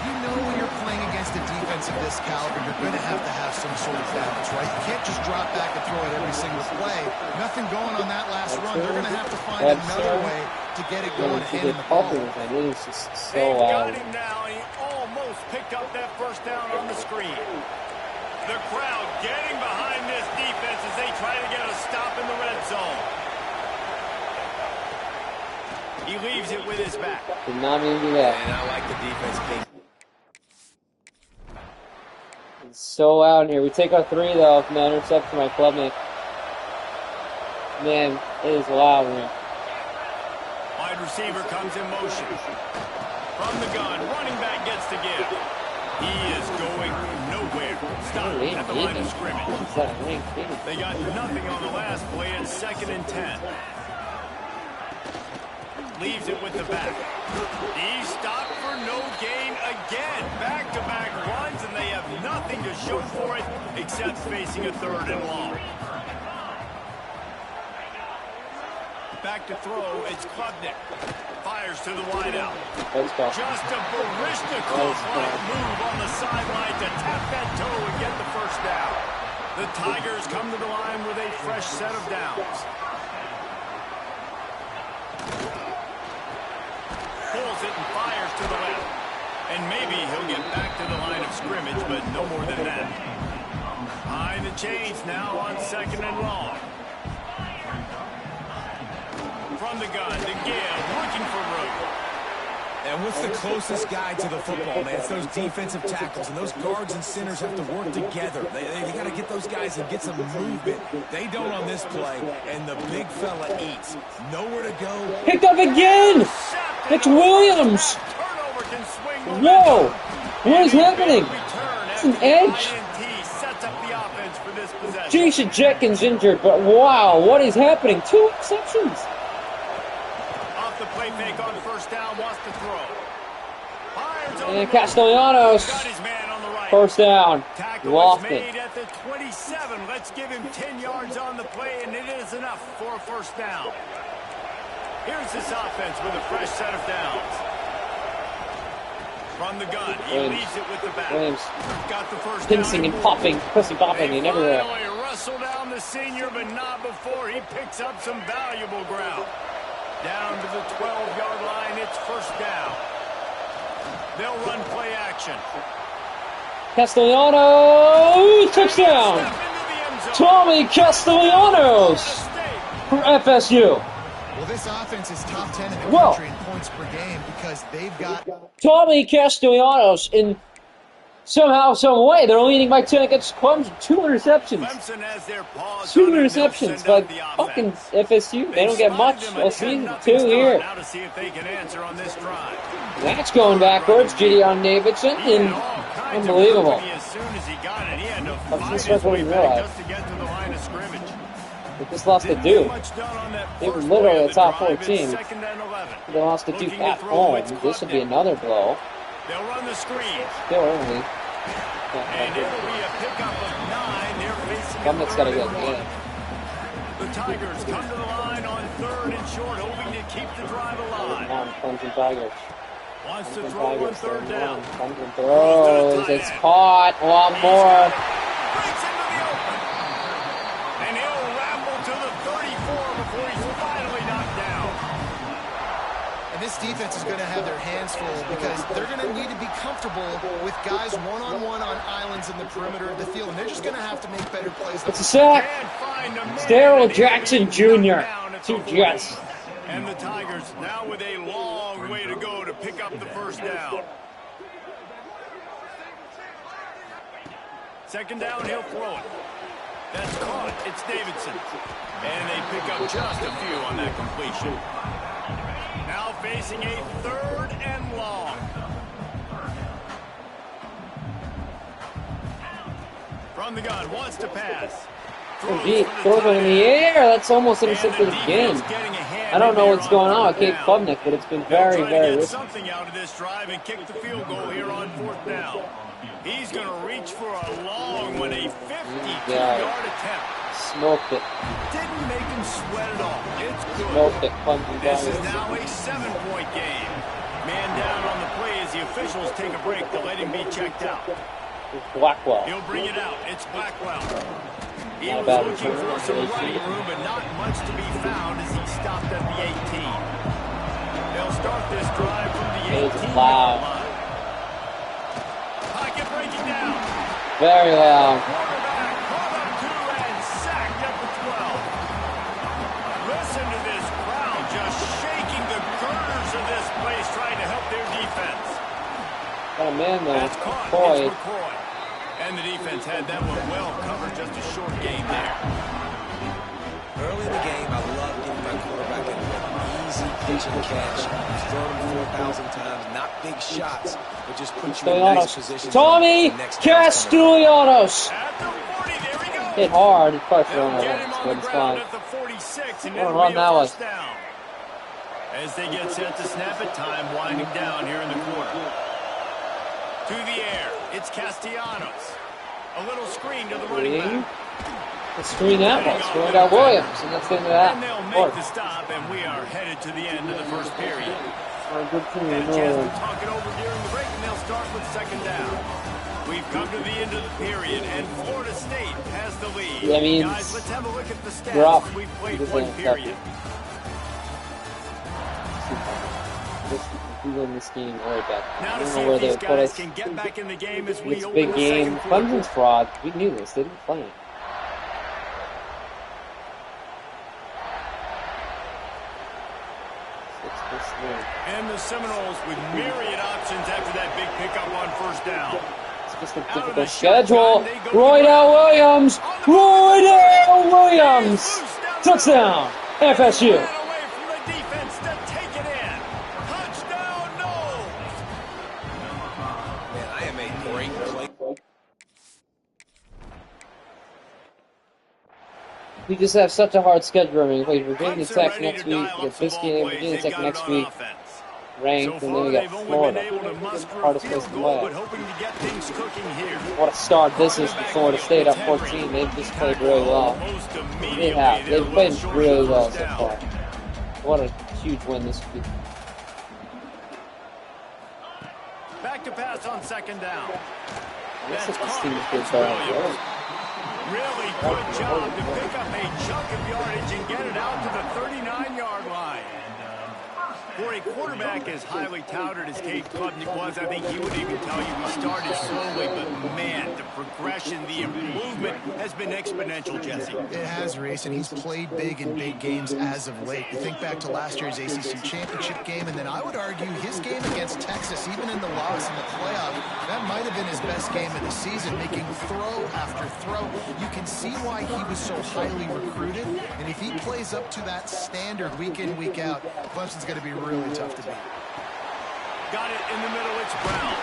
You know when you're playing against a defense of this caliber, you're going to have some sort of balance, right? You can't just drop back and throw it every single play. Nothing going on that last run. They're going to have to find another way to get it going and in the ball. Williams is so Got loud. him now. He almost picked up that 1st down on the screen. The crowd getting behind this defense as they try to get a stop in the red zone. He leaves it with his back. Did not mean to do that. And I like the defense. It's so loud in here. We take our 3 though. If man intercepts my clubmate. Man, it is loud in here. Wide receiver comes in motion. From the gun, running back gets to give. He is going nowhere. Stop at the line of scrimmage. They got nothing on the last play. It's 2nd and 10. Leaves it with the back. He stopped for no gain again. Back-to-back runs, and they have nothing to show for it except facing a 3rd and long. Back to throw, it's Klubnik. Fires to the wideout. Just a Barishnikov-like move on the sideline to tap that toe and get the 1st down. The Tigers come to the line with a fresh set of downs. Pulls it and fires to the left. And maybe he'll get back to the line of scrimmage, but no more than that. Behind the chains now on 2nd and long. From the gun to give, looking for room. And what's the closest guy to the football, man? It's those defensive tackles, and those guards and centers have to work together. They got to get those guys and get some movement. They don't on this play, and the big fella eats. Nowhere to go. Picked up again! It's Williams! Whoa! What is happening? It's an edge. Jason Jenkins injured, but wow, what is happening? 2 interceptions. Off the play fake on first down, wants to throw. And Castellanos, first down, lost it. Made at the 27. Let's give him 10 yards on the play, and it is enough for a first down. Here's this offense with a fresh set of downs. From the gun, he leads it with the back. Williams, got the first pincing down and popping, pussy popping, and everywhere. Finally wrestle down the senior, but not before he picks up some valuable ground. Down to the 12-yard line, it's first down. They'll run play action. Castellanos, touchdown! Tommy Castellanos for FSU. Well, this offense is top 10 in the country in points per game because they've got Tommy Castellanos in somehow, some way. They're leading by 10 against Clemson. 2 interceptions. Clemson has their paws 2 interceptions by fucking FSU. They don't get much all season. 2 here. Now to see if they can answer on this drive. That's going backwards. Gideon Davidson, and unbelievable. As soon as he got it, he had to That's fight just his what way we back realized. just to get to the line of scrimmage. They just lost to Duke. They were literally a top 4 team. They lost to Duke at home. This would be another blow. They'll run the screen. Still early. And it'll be a pickup of 9. They're facing Clemson's got to get the game. The Tigers come to the line on 3rd and short, hoping to keep the drive alive. Clemson Tigers. Wants to throw on 3rd down. Clemson throws. It's caught. One more. Breaks into the open. And he'll ramble to the 34 before he's finally knocked down. And this defense is going to have their hands full because they're going to need to be comfortable with guys one-on-one on islands in the perimeter of the field. And they're just going to have to make better plays. It's a sack. Daryl Jackson Jr. 2 Jets. And the Tigers now with a long way to go to pick up the first down. 2nd down, he'll throw it. That's caught. It's Davidson. And they pick up just a few on that completion. Now facing a 3rd and long. From the gun, wants to pass. Throws one in the air. That's almost intercepted again. I don't know what's going on with Kate Klubnik, but it's been very, very risky. Something out of this drive and kick the field goal here on 4th down. He's going to reach for a long one, a 52-yard attempt. Smoked it. Didn't make him sweat at all. It's good. Smoked it. Clemson This is now a 7-point game. Man down on the play as the officials take a break to let him be checked out. Blackwell. He'll bring it out. It's Blackwell. He was bad looking return. for some running room, but not much to be found as he stopped at the 18. They'll start this drive from the 18 loud. line. Pocket breaking down. Very loud. Quarterback caught up 2 and sacked at the 12. Listen to this crowd just shaking the girders of this place, trying to help their defense. Got a man there. That's caught. Boy. It's McCoy. And the defense had that one well covered. Just a short game there. Early in the game, I love getting my quarterback in easy pitch and catch. He's thrown him 4,000 times. Not big shots, but just put you in nice positions. Tommy Castellanos. At the 40, there he goes. Hit hard. He probably thrown They'll it get out, him on but the it's ground fine. at the 46, and What a it'll run be a that was. first down. As they get set to snap it, time winding down here in the quarter. To the air, it's Castellanos. A little screen to the running back. Let's screen that one. Screen out Williams, and that's the end of that. And they'll make the stop, and we are headed to the end of the first period. Good team. And a chance to talk it over during the break, and they'll start with 2nd down. We've come to the end of the period, and Florida State has the lead. Yeah, I mean, guys, let's have a look at the stats. we're up. We've played This one ain't period. We win this game right back. Now I to don't see know where if they these would put guys us. can get back in the game as we It's a open big the game. second quarter. Clemson's fraud. We knew this. They didn't play it. And the Seminoles with myriad options after that big pickup on first down. It's just a difficult schedule. Roydell Williams. Roydell Williams. Touchdown. FSU. Ran away from the defense to take it in. Touchdown, Noles. Man, I am a great play. We just have such a hard schedule. I mean, we play Virginia Clemson Tech ready next to week. dial We up get some this ball game, plays. Virginia They've Tech got it next on week, offense. ranked, So and then far, we got they've only been Florida. able to muster a Hardest place field to goal, play. but hoping to get things cooking here. What a start this Caught in is the for Florida backfield. State It's up Henry. 14. They've just played Tackle really well. almost They immediately. have. They're They've played short really of the well first so down. far. What a huge win this week. Back to pass on second down. This That's is this team is caught. good It's bad. Williams. Really good job to pick up a chunk of yardage and get it out to the 39-yard line. For a quarterback as highly touted as Cade Klubnik was, I think he would even tell you he started slowly, but man, the progression, the improvement has been exponential, Jesse. It has, Reese, and he's played big in big games as of late. You think back to last year's ACC championship game, and then I would argue his game against Texas, even in the loss in the playoff, that might have been his best game of the season, making throw after throw. You can see why he was so highly recruited, and if he plays up to that standard week in, week out, Clemson's going to be really tough to beat. Got it in the middle, it's Brown.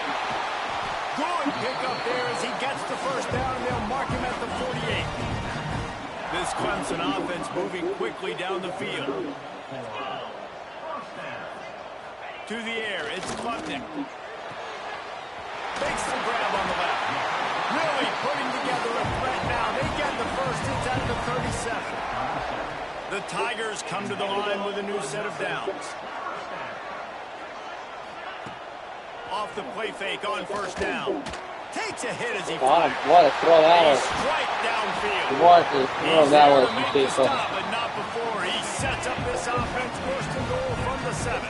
Good pickup there as he gets the first down, and they'll mark him at the 48. This Clemson offense moving quickly down the field. To the air, it's Klubnik. Makes the grab on the left. Really putting together a threat now. They get the first, it's at the 37. The Tigers come to the line with a new set of downs. Off the play fake on first down. Takes a hit as he fires. What a throw that was. Strike downfield. What a throw He's that there was to from make Cade the Klubnik. stop, but not before. He sets up this offense first and goal from the 7.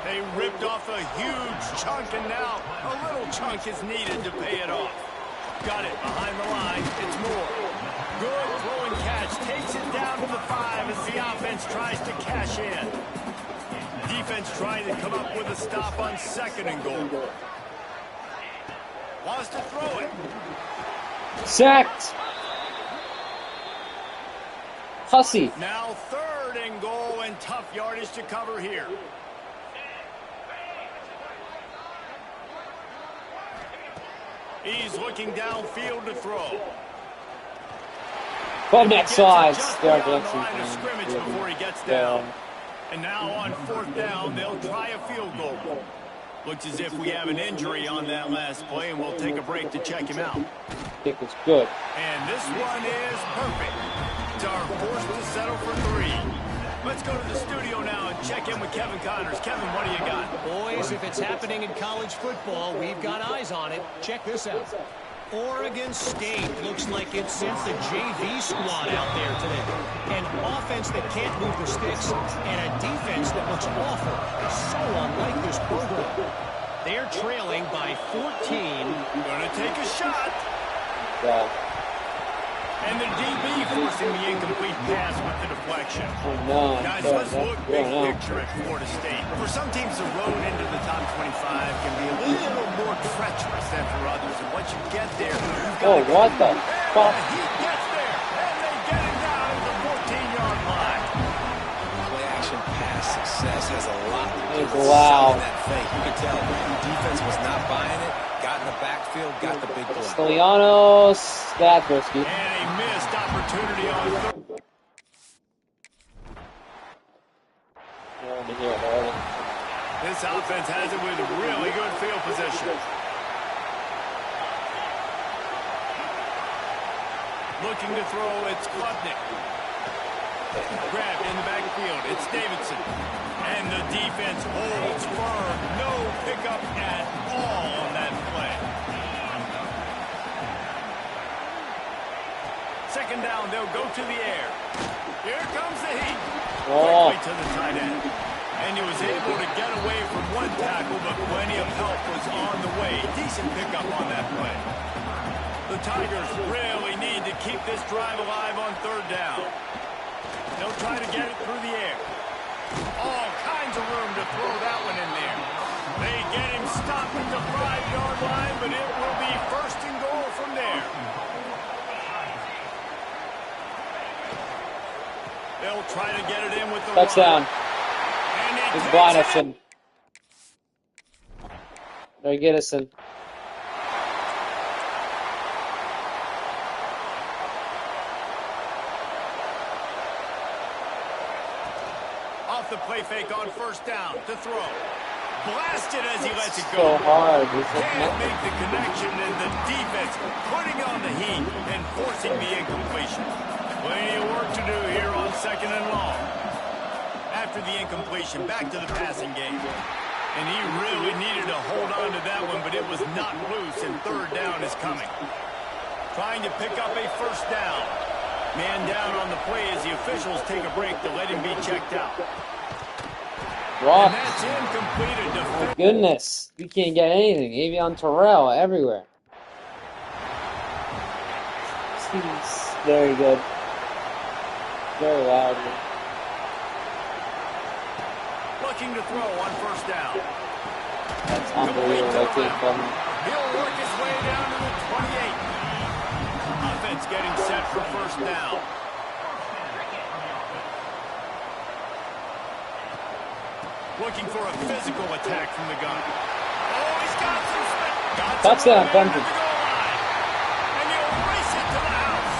They ripped off a huge chunk, and now a little chunk is needed to pay it off. Got it behind the line. It's Moore. Good throw and catch. Takes it down to the 5 as the offense tries to cash in. Defense trying to come up with a stop on second and goal. Wants to throw it. Sacked. Hussey. Now third and goal and tough yardage to cover here. He's looking downfield to throw. From that side. Just They are beyond the dancing. line of scrimmage before he gets down. And now on fourth down, they'll try a field goal. Looks as if we have an injury on that last play, and we'll take a break to check him out. Kick was good. And this one is perfect. Dar forced to settle for 3. Let's go to the studio now and check in with Kevin Connors. Kevin, what do you got? Boys, if it's happening in college football, we've got eyes on it. Check this out. Oregon State looks like it sent the JV squad out there today. An offense that can't move the sticks and a defense that looks awful. So unlike this program. They're trailing by 14. Gonna take a shot. Yeah. And the DB forcing the incomplete pass with the deflection. Oh no. Guys, Yeah, let's look big no. picture at Florida State. For some teams, the road into the top 25 can be a little more treacherous than for others. And once you get there, you've got Oh, what the fuck? He gets there, and they get him down at the 14-yard line. Play action pass success has a lot to do with Wow. selling that fake. You can tell the defense was not buying it. Got in the backfield, got the big play. Stolianos. Stathbrisky. And a missed opportunity on third. This offense has it with really good field position. Looking to throw, it's Klubnik. Grab in the backfield, it's Davidson. And the defense holds firm. No pickup at all on that play. Second down, they'll go to the air. Here comes the heat. Oh. Quickly to the tight end. And he was able to get away from one tackle, but plenty of help was on the way. Decent pickup on that play. The Tigers really need to keep this drive alive on third down. They'll try to get it through the air. All kinds of room to throw that one in there. They get him stopped at the 5-yard line, but it will be first and goal from there. They'll try to get it in with the Touchdown. And he It's takes Bynison. it. There, Gittison. play fake on first down to throw. Blasted as he lets it So go. hard. Can't make the connection, and the defense putting on the heat and forcing the incompletion. Plenty of work to do here on 2nd and long. After the incompletion, back to the passing game. And he really needed to hold on to that one, but it was not loose, and 3rd down is coming. Trying to pick up a first down. Man down on the play as the officials take a break to let him be checked out. Wow. And that's incomplete. My goodness. We can't get anything. Avion Terrell everywhere. Seems very good. Very loud. Looking to throw on first down. That's unbelievable. I think He'll work his way down to the 28. Offense getting set for first down. Looking for a physical attack from the gun. Oh, he's got some speed. Touchdown, Benton. And he'll race it to the house.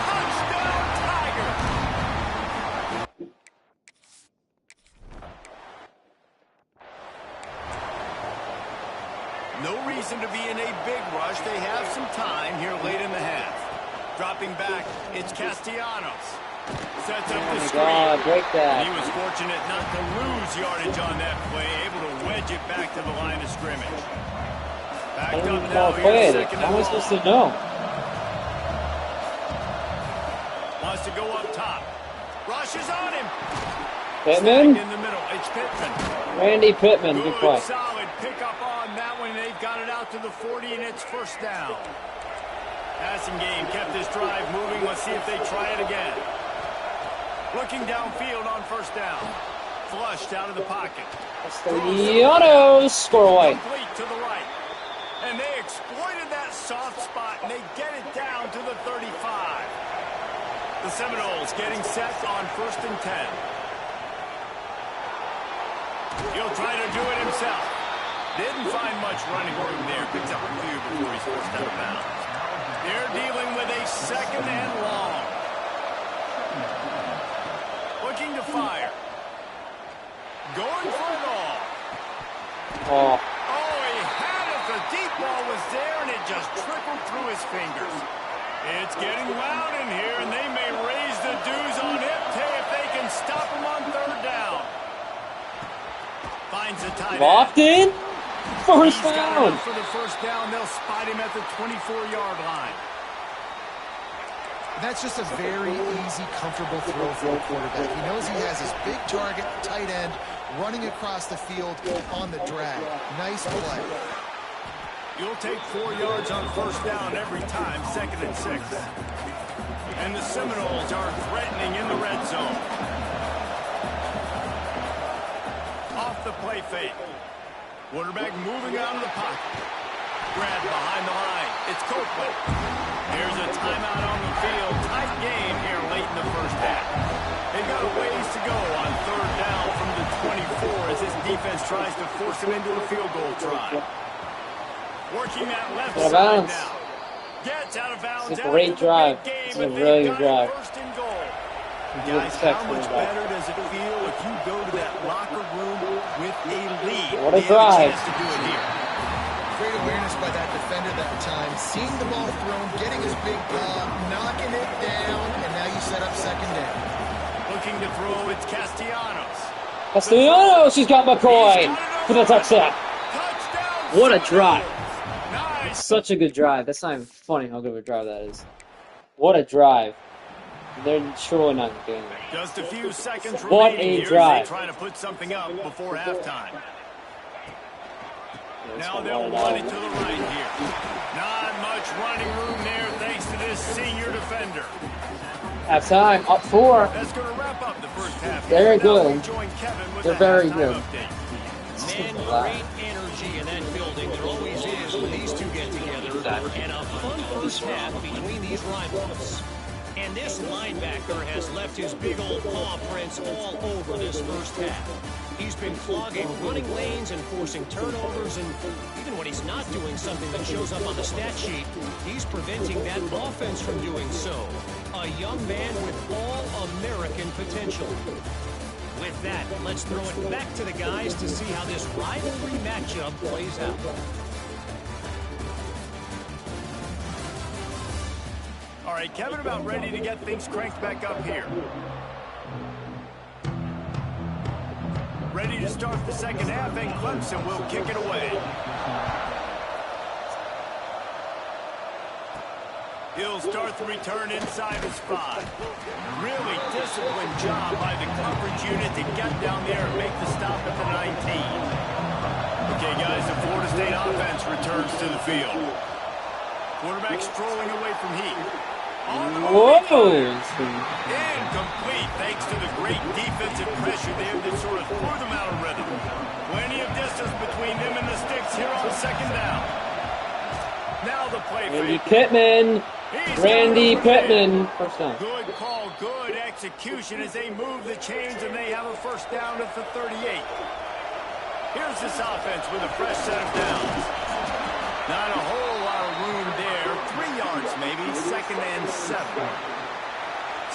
Touchdown, Tiger. No reason to be in a big rush. They have some time here late in the half. Dropping back, it's Castellanos. Sets up the screen. God, break that. He was fortunate not to lose yardage on that play, able to wedge it back to the line of scrimmage. Backed up now here, 2nd and How am I long. supposed to know? Wants to go up top. Rushes on him. Pittman? Snagged in the middle. It's Pittman. Randy Pittman, good play. Solid pickup on that one. They've got it out to the 40, and it's first down. Passing game kept this drive moving. Let's see if they try it again. Looking downfield on first down. Flushed out of the pocket. Castellanos score away. Complete to the right. And they exploited that soft spot, and they get it down to the 35. The Seminoles getting set on 1st and 10. He'll try to do it himself. Didn't find much running room there. Picks up a few before he's forced out of bounds. They're dealing with a 2nd and long. Looking to fire. Going for it all. Oh, Oh, he had it. The deep ball was there, and it just trickled through his fingers. It's getting loud in here, and they may raise the dues on ep3 if they can stop him on 3rd down. Finds the tight end. Lofton? First He's got down. enough for the first down. They'll spot him at the 24-yard line. That's just a very easy, comfortable throw for a quarterback. He knows he has his big target, tight end, running across the field on the drag. Nice play. You'll take 4 yards on first down every time, 2nd and 6. And the Seminoles are threatening in the red zone. Off the play fake. Quarterback moving out of the pocket. Grab behind the line. It's Copeland. There's a timeout on the field. Tight game here late in the first half. They've got a ways to go on 3rd down from the 24 as this defense tries to force him into a field goal try. Working that left side now. Gets out of bounds. It's a great drive. It's a really good drive. First and goal. Guys, how much better does it feel if you go to that locker room with a lead? What a drive. To do it here. Great awareness by that defender that time. Seeing the ball thrown, getting his big paw, knocking it down, and now you set up 2nd down. Looking to throw, it's Castellanos. Castellanos, she's got McCoy for the touchdown. Touchdown. What a drive. Nice. Such a good drive. That's not even funny how good of a drive that is. What a drive. They're surely not doing it. Just a few seconds What remaining a here drive. as they try to put something up before halftime. Now they'll run it to the right here. Not much running room there thanks to this senior defender. Halftime, up 4. That's going to wrap up the first half. Very Now good. we join Kevin with They're the very halftime good. update. Man, great energy in that building. There always is when these two get together. And a fun first half between these rivals. And this linebacker has left his big old paw prints all over this first half. He's been clogging running lanes and forcing turnovers, and even when he's not doing something that shows up on the stat sheet, he's preventing that offense from doing so. A young man with all-American potential. with that, let's throw it back to the guys to see how this rivalry matchup plays out. All right, Kevin about ready to get things cranked back up here. Ready to start the second half, and Clemson will kick it away. He'll start the return inside his 5. Really disciplined job by the coverage unit to get down there and make the stop at the 19. Okay, guys, the Florida State offense returns to the field. Quarterback strolling away from heat. Whoa! Incomplete, thanks to the great defensive pressure there that sort of threw them out of rhythm. Plenty of distance between them and the sticks here on second down. Now the play fake. Randy Pittman. First down. Good call, good execution as they move the chains and they have a first down at the 38. Here's this offense with a fresh set of downs. Not a whole lot of room there. 3 yards maybe, second and 7.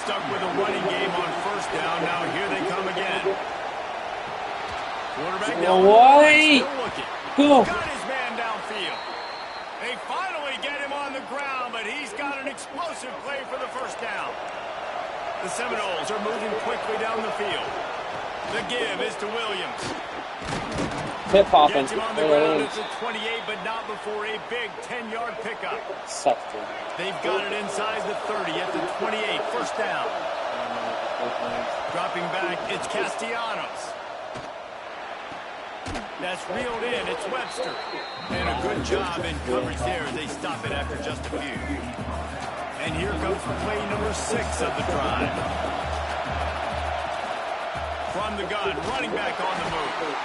Stuck with a running game on first down. Now here they come again. Quarterback now. Go. Got his man downfield. They finally get him on the ground, but he's got an explosive play for the first down. The Seminoles are moving quickly down the field. The give is to Williams. Hip popping. Gets him on the ground at the 28, but not before a big 10-yard pickup. Sucks. They've got it inside the 30 at the 28. First down. Dropping back, it's Castellanos. That's reeled in. It's Webster. And a good job in coverage there as they stop it after just a few. And here comes play number 6 of the drive. From the gun, running back on the move.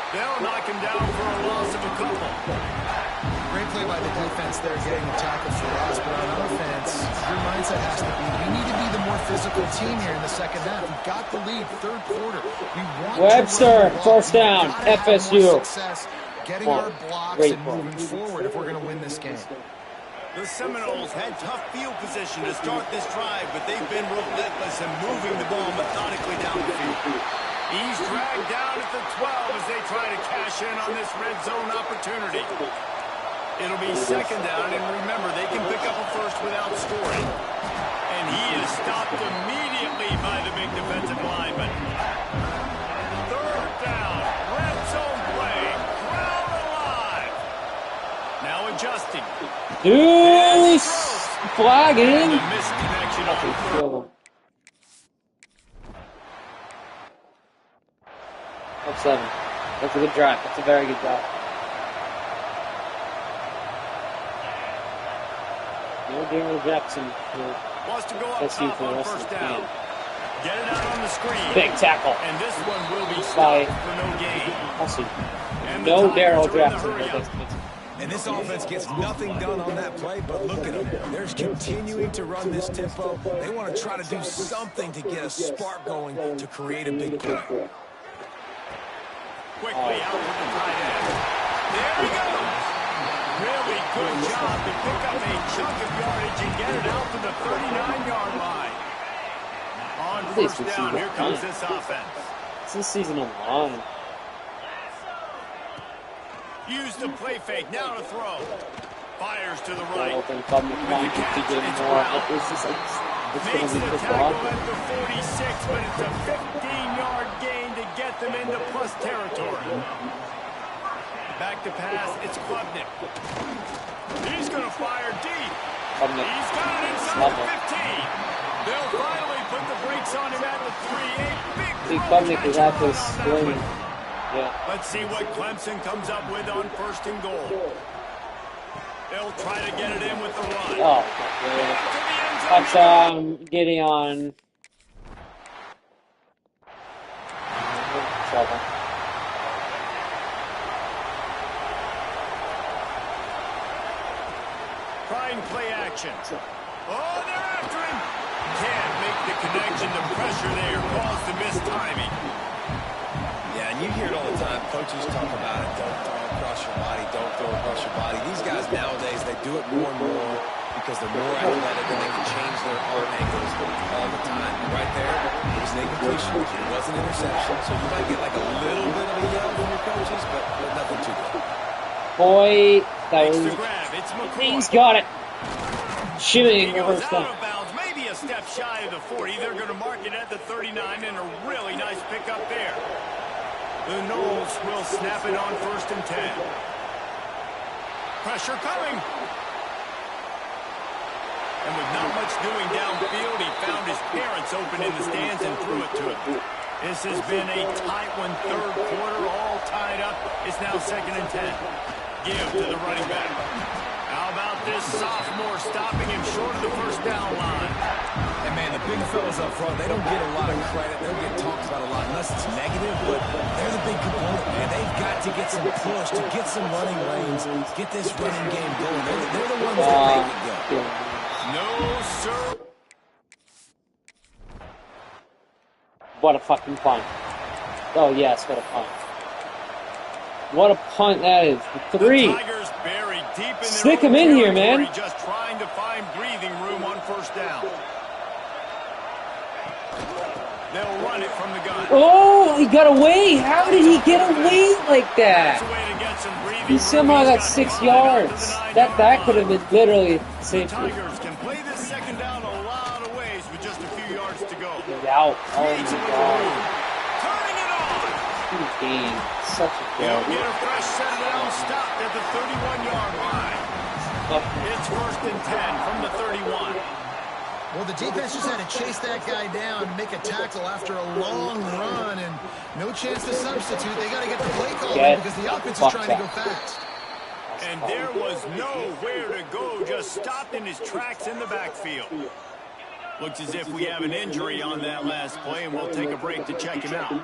They'll knock him down for a loss of a couple. Great play by the defense there, getting the tackle for us. But on offense, your mindset has to be, we need to be the more physical team here in the second half. We've got the lead, third quarter. We want Webster, first down, FSU. Success, getting our blocks and moving forward if we're going to win this game. The Seminoles had tough field position to start this drive, but they've been relentless in moving the ball methodically down the field. He's dragged down at the 12 as they try to cash in on this red zone opportunity. It'll be second down, and remember, they can pick up a first without scoring. And he is stopped immediately by the big defensive lineman. Third down, red zone play, crowd alive. Now adjusting. Deuce! Flagging. The missed connection on third. Up 7. That's a good drive. That's a very good drive. No Daniel Jackson Wants to go up FSU top for the on rest of first the down. game. Get it out on the screen. Big tackle. And this one will be By stopped for no gain. Awesome. And the No Tigers Daryl are in the Jackson. hurry-up. And this offense gets nothing done on that play, but look at them. They're continuing to run this tempo. They want to try to do something to get a spark going to create a big play. Quickly out with the tight end. There he goes. Really good job to pick up a chunk of yardage and get it out to the 39-yard line. On first down, here comes this offense. It's this season on line. Use the play fake, now to throw. Fires to the right. Open public line to get more. Makes the tackle at the 46, but it's a 15-yard gain to get them into plus territory. Back to pass, it's Klubnik. He's going to fire deep. He's got it inside the 15. They'll finally put the brakes on him at the 3. A big Klubnik is at this swing. Yeah. Let's see what Clemson comes up with on first and goal. They'll try to get it in with the run. Oh, touchdown, Gideon. Trying play action. Oh, they're after him. Can't make the connection. The pressure there caused the missed timing. Yeah, and And you hear it all the time. Coaches talk about it. Don't throw across your body. Don't throw across your body. These guys nowadays, they do it more and more because they're more athletic and they can change their arm angles all the time. Right there, it was an incompletion. It wasn't an interception. So you might get like a little bit of a yell from your coaches, but nothing too good. Boy, that was... He's got it. Shooting the first out time. of bounds, maybe a step shy of the 40. They're going to mark it at the 39, and a really nice pickup there. The Knowles will snap it on 1st and 10. Pressure coming. And with not much doing downfield, he found his parents open in the stands and threw it to him. This has been a tight one, 3rd quarter, all tied up. It's now 2nd and 10. Give to the running back. How about this sophomore stopping him short of the 1st down line? And, man, the big fellas up front, they don't get a lot of credit. They don't get talked about a lot unless it's negative, but they're the big component, man. They've got to get some push, to get some running lanes, get this running game going. They're the ones that make it go. No, sir. What a fucking punt. Oh, yes, what a punt. What a punt that is. The 3. The Tigers buried deep in their Stick own him in here, territory, man. just trying to find breathing room on 1st down. They'll run it from the gun. Oh, he got away. How did he get away like that? That's a way to get some breathing He room. somehow He's got 6 5 yards. out to the 9-yard That could have line. been literally The saved. Tigers can play this 2nd down a lot of ways with just a few yards to go. Out. Oh Creates a my little god. room. Turning it on. Good game. Such a He'll good. get a fresh set down stopped at the 31-yard line. It's 1st and 10 from the 31. Well, the defense just had to chase that guy down and make a tackle after a long run, and no chance to substitute. They got to get the play call in because the offense is trying to go fast. And there was nowhere to go, just stopped in his tracks in the backfield. Looks as if we have an injury on that last play, and we'll take a break to check him out.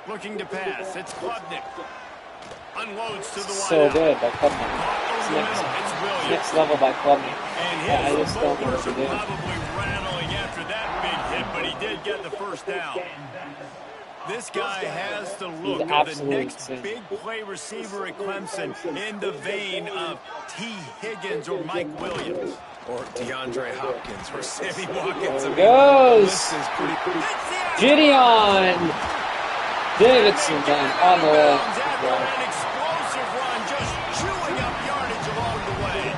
Looking to pass, it's Klubnik. Unloads to the wide So out. good by Klubnik. It's Next level by Klubnik. And Yeah, I his just don't know what to are do. probably rattling after that big hit, but he did get the 1st down. This guy has the look of the absolutely next insane. big play receiver at Clemson in the vein of T. Higgins or Mike Williams. Or DeAndre Hopkins or Sammy Watkins. I mean, Goes. the list is pretty Gideon Davidson then on the way. After an explosive run, just chewing up yardage along the way.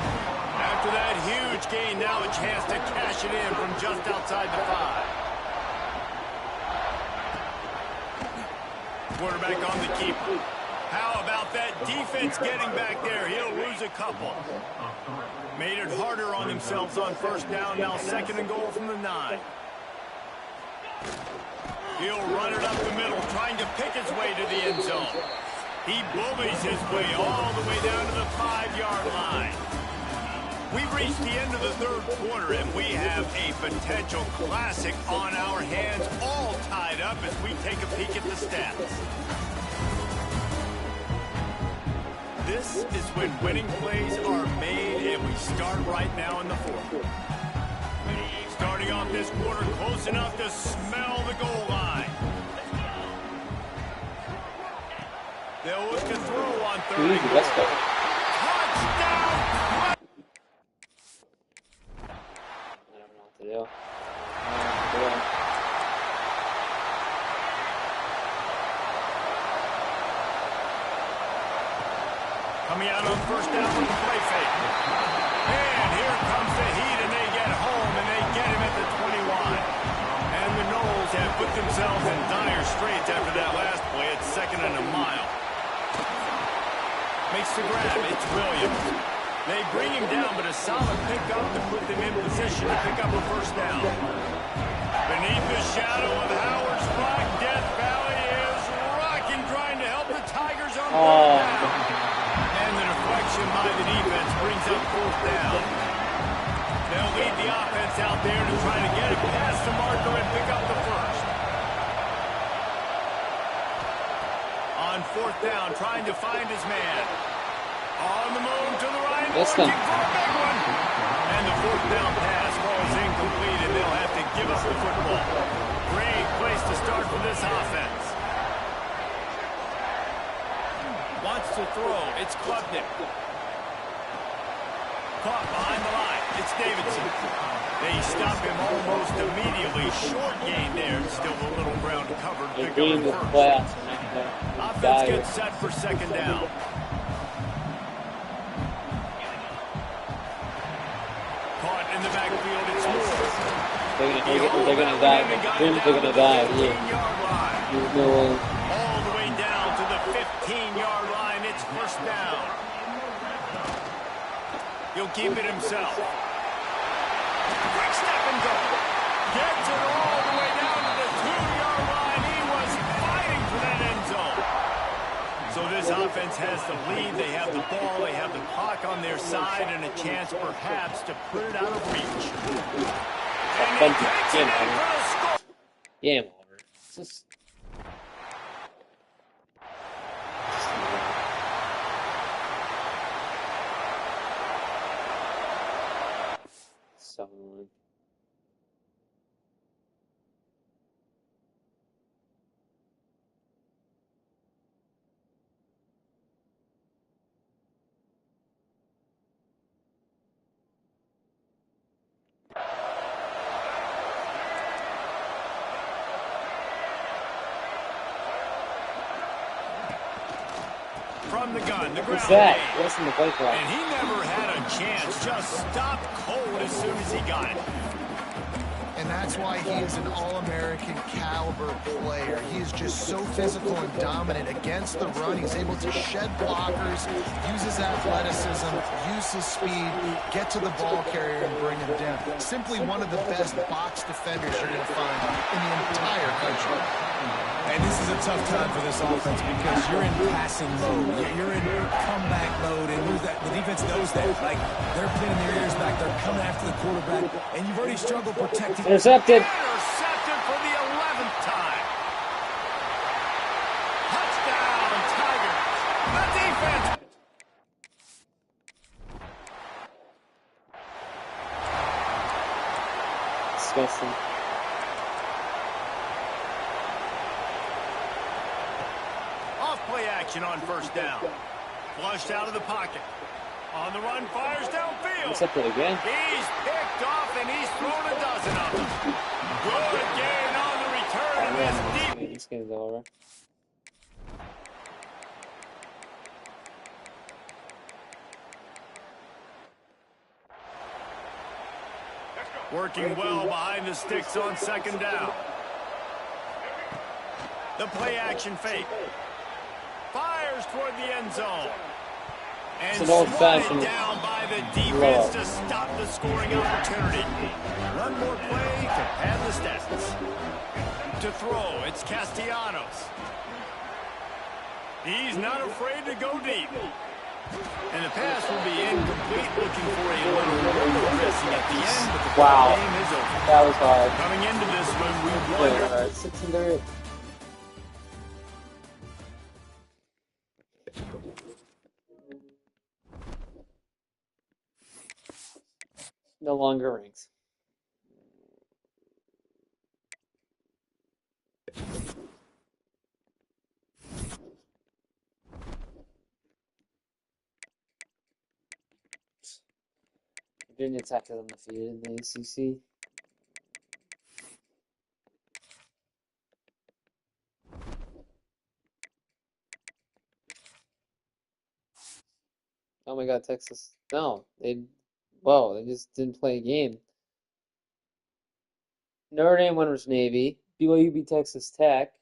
After that huge gain, now a chance to cash it in from just outside the 5. Quarterback on the keeper. How about that defense getting back there? He'll lose a couple. Made it harder on themselves on 1st down. Now 2nd and goal from the 9. He'll run it up the middle, trying to pick his way to the end zone. He bullies his way all the way down to the 5-yard line. We've reached the end of the 3rd quarter, and we have a potential classic on our hands, all tied up as we take a peek at the stats. This is when winning plays are made, and we start right now in the 4th. Starting off this quarter close enough to smell the goal line. They'll look to throw on 3rd. Let's go. Touchdown! I don't know what to do. Coming out on 1st down with the play fake. And here comes the heat, and they get home, and they get him at the 21. And the Knowles have put themselves in dire straits after that last play. It's 2nd and a mile. Makes the grab. It's Williams. They bring him down, but a solid pickup to put them in position to pick up a 1st down. Beneath the shadow of Howard's flag, Death Valley is rocking, trying to help the Tigers on 4th down. And the deflection by the defense brings up 4th down. They'll lead the offense out there to try to get it past the marker and pick up the 1st. On 4th down, trying to find his man. On the move to the right. Listen. Looking for a big one. And the 4th down pass falls incomplete, and they'll have to give up the football. Great place to start for this offense. Wants to throw. It's Klubnik. Caught behind the line. It's Davidson. They stop him almost immediately. Short gain there. Still a little ground covered. Pick up first. Offense gets set for second down. Caught in the backfield. It's Moore. They're gonna die. They're gonna die. Yeah. There's no way. All the way down to the 15-yard line. It's first down. He'll keep it himself. Quick step and go. Gets it all the way down to the 2-yard line. He was fighting for that end zone. So this offense has the lead. They have the ball. They have the clock on their side and a chance perhaps to put it out of reach. And he takes it in for a score. Game over. It's just... So annoying. From the gun, the ground What's that? game. What's in the play clock? And he never had a chance. Just stopped cold as soon as he got it. And that's why he is an All-American caliber player. He is just so physical and dominant against the run. He's able to shed blockers, use his athleticism, use his speed, get to the ball carrier and bring him down. Simply one of the best box defenders you're going to find in the entire country. And this is a tough time for this offense because you're in passing mode. You're in comeback mode, and the defense knows that. Like, they're pinning their ears back. They're coming after the quarterback, and you've already struggled protecting. Intercepted. Intercepted for the 11th time. Touchdown, Tigers. The defense. Disgusting. Off-play action on first down. Flushed out of the pocket. On the run, fires downfield. Intercepted again. He's picked off, and he's thrown a dozen of them. Good gain on the return of this deep. This game's over. Working well behind the sticks on second down. The play action fake. Fires toward the end zone. And It's an old-fashioned down by the defense to stop the scoring opportunity. One more play to pad the stats. To throw, it's Castellanos. He's not afraid to go deep. And the pass will be incomplete, looking for a little window dressing at the end, but the game is over. That was hard. Coming into this one, we Really wonder. hard. 6-3. No longer ranks. Virginia Tech is undefeated in the ACC. Oh my God, Texas. No, they just didn't play a game. Notre Dame won versus Navy. BYU beat Texas Tech.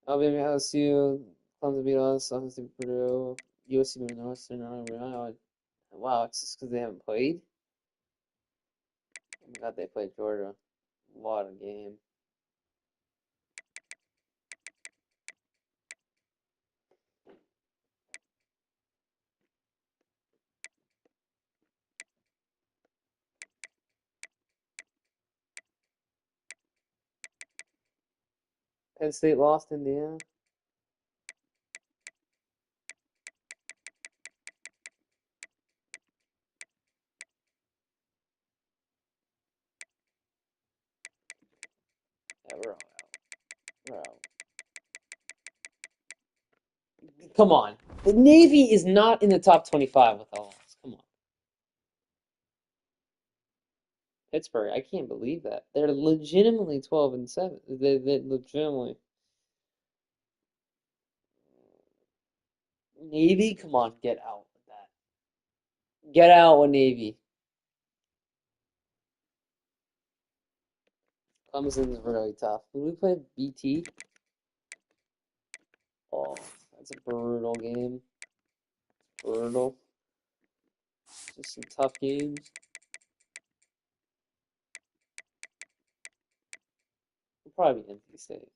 Alabama, FSU, Clemson beat us. Ohio beat Purdue. USC beat Northwestern. Wow, it's just because they haven't played. Oh my God, they played Georgia. What a game. Penn State lost Indiana. Come on. The Navy is not in the top 25 with a loss. Come on. Pittsburgh, I can't believe that. They're legitimately 12-7. They legitimately. Navy, come on, get out with that. Get out with Navy. Clemson's really tough. Did we play BT? Oh, that's a brutal game. Brutal. Just some tough games. We'll probably be NC State.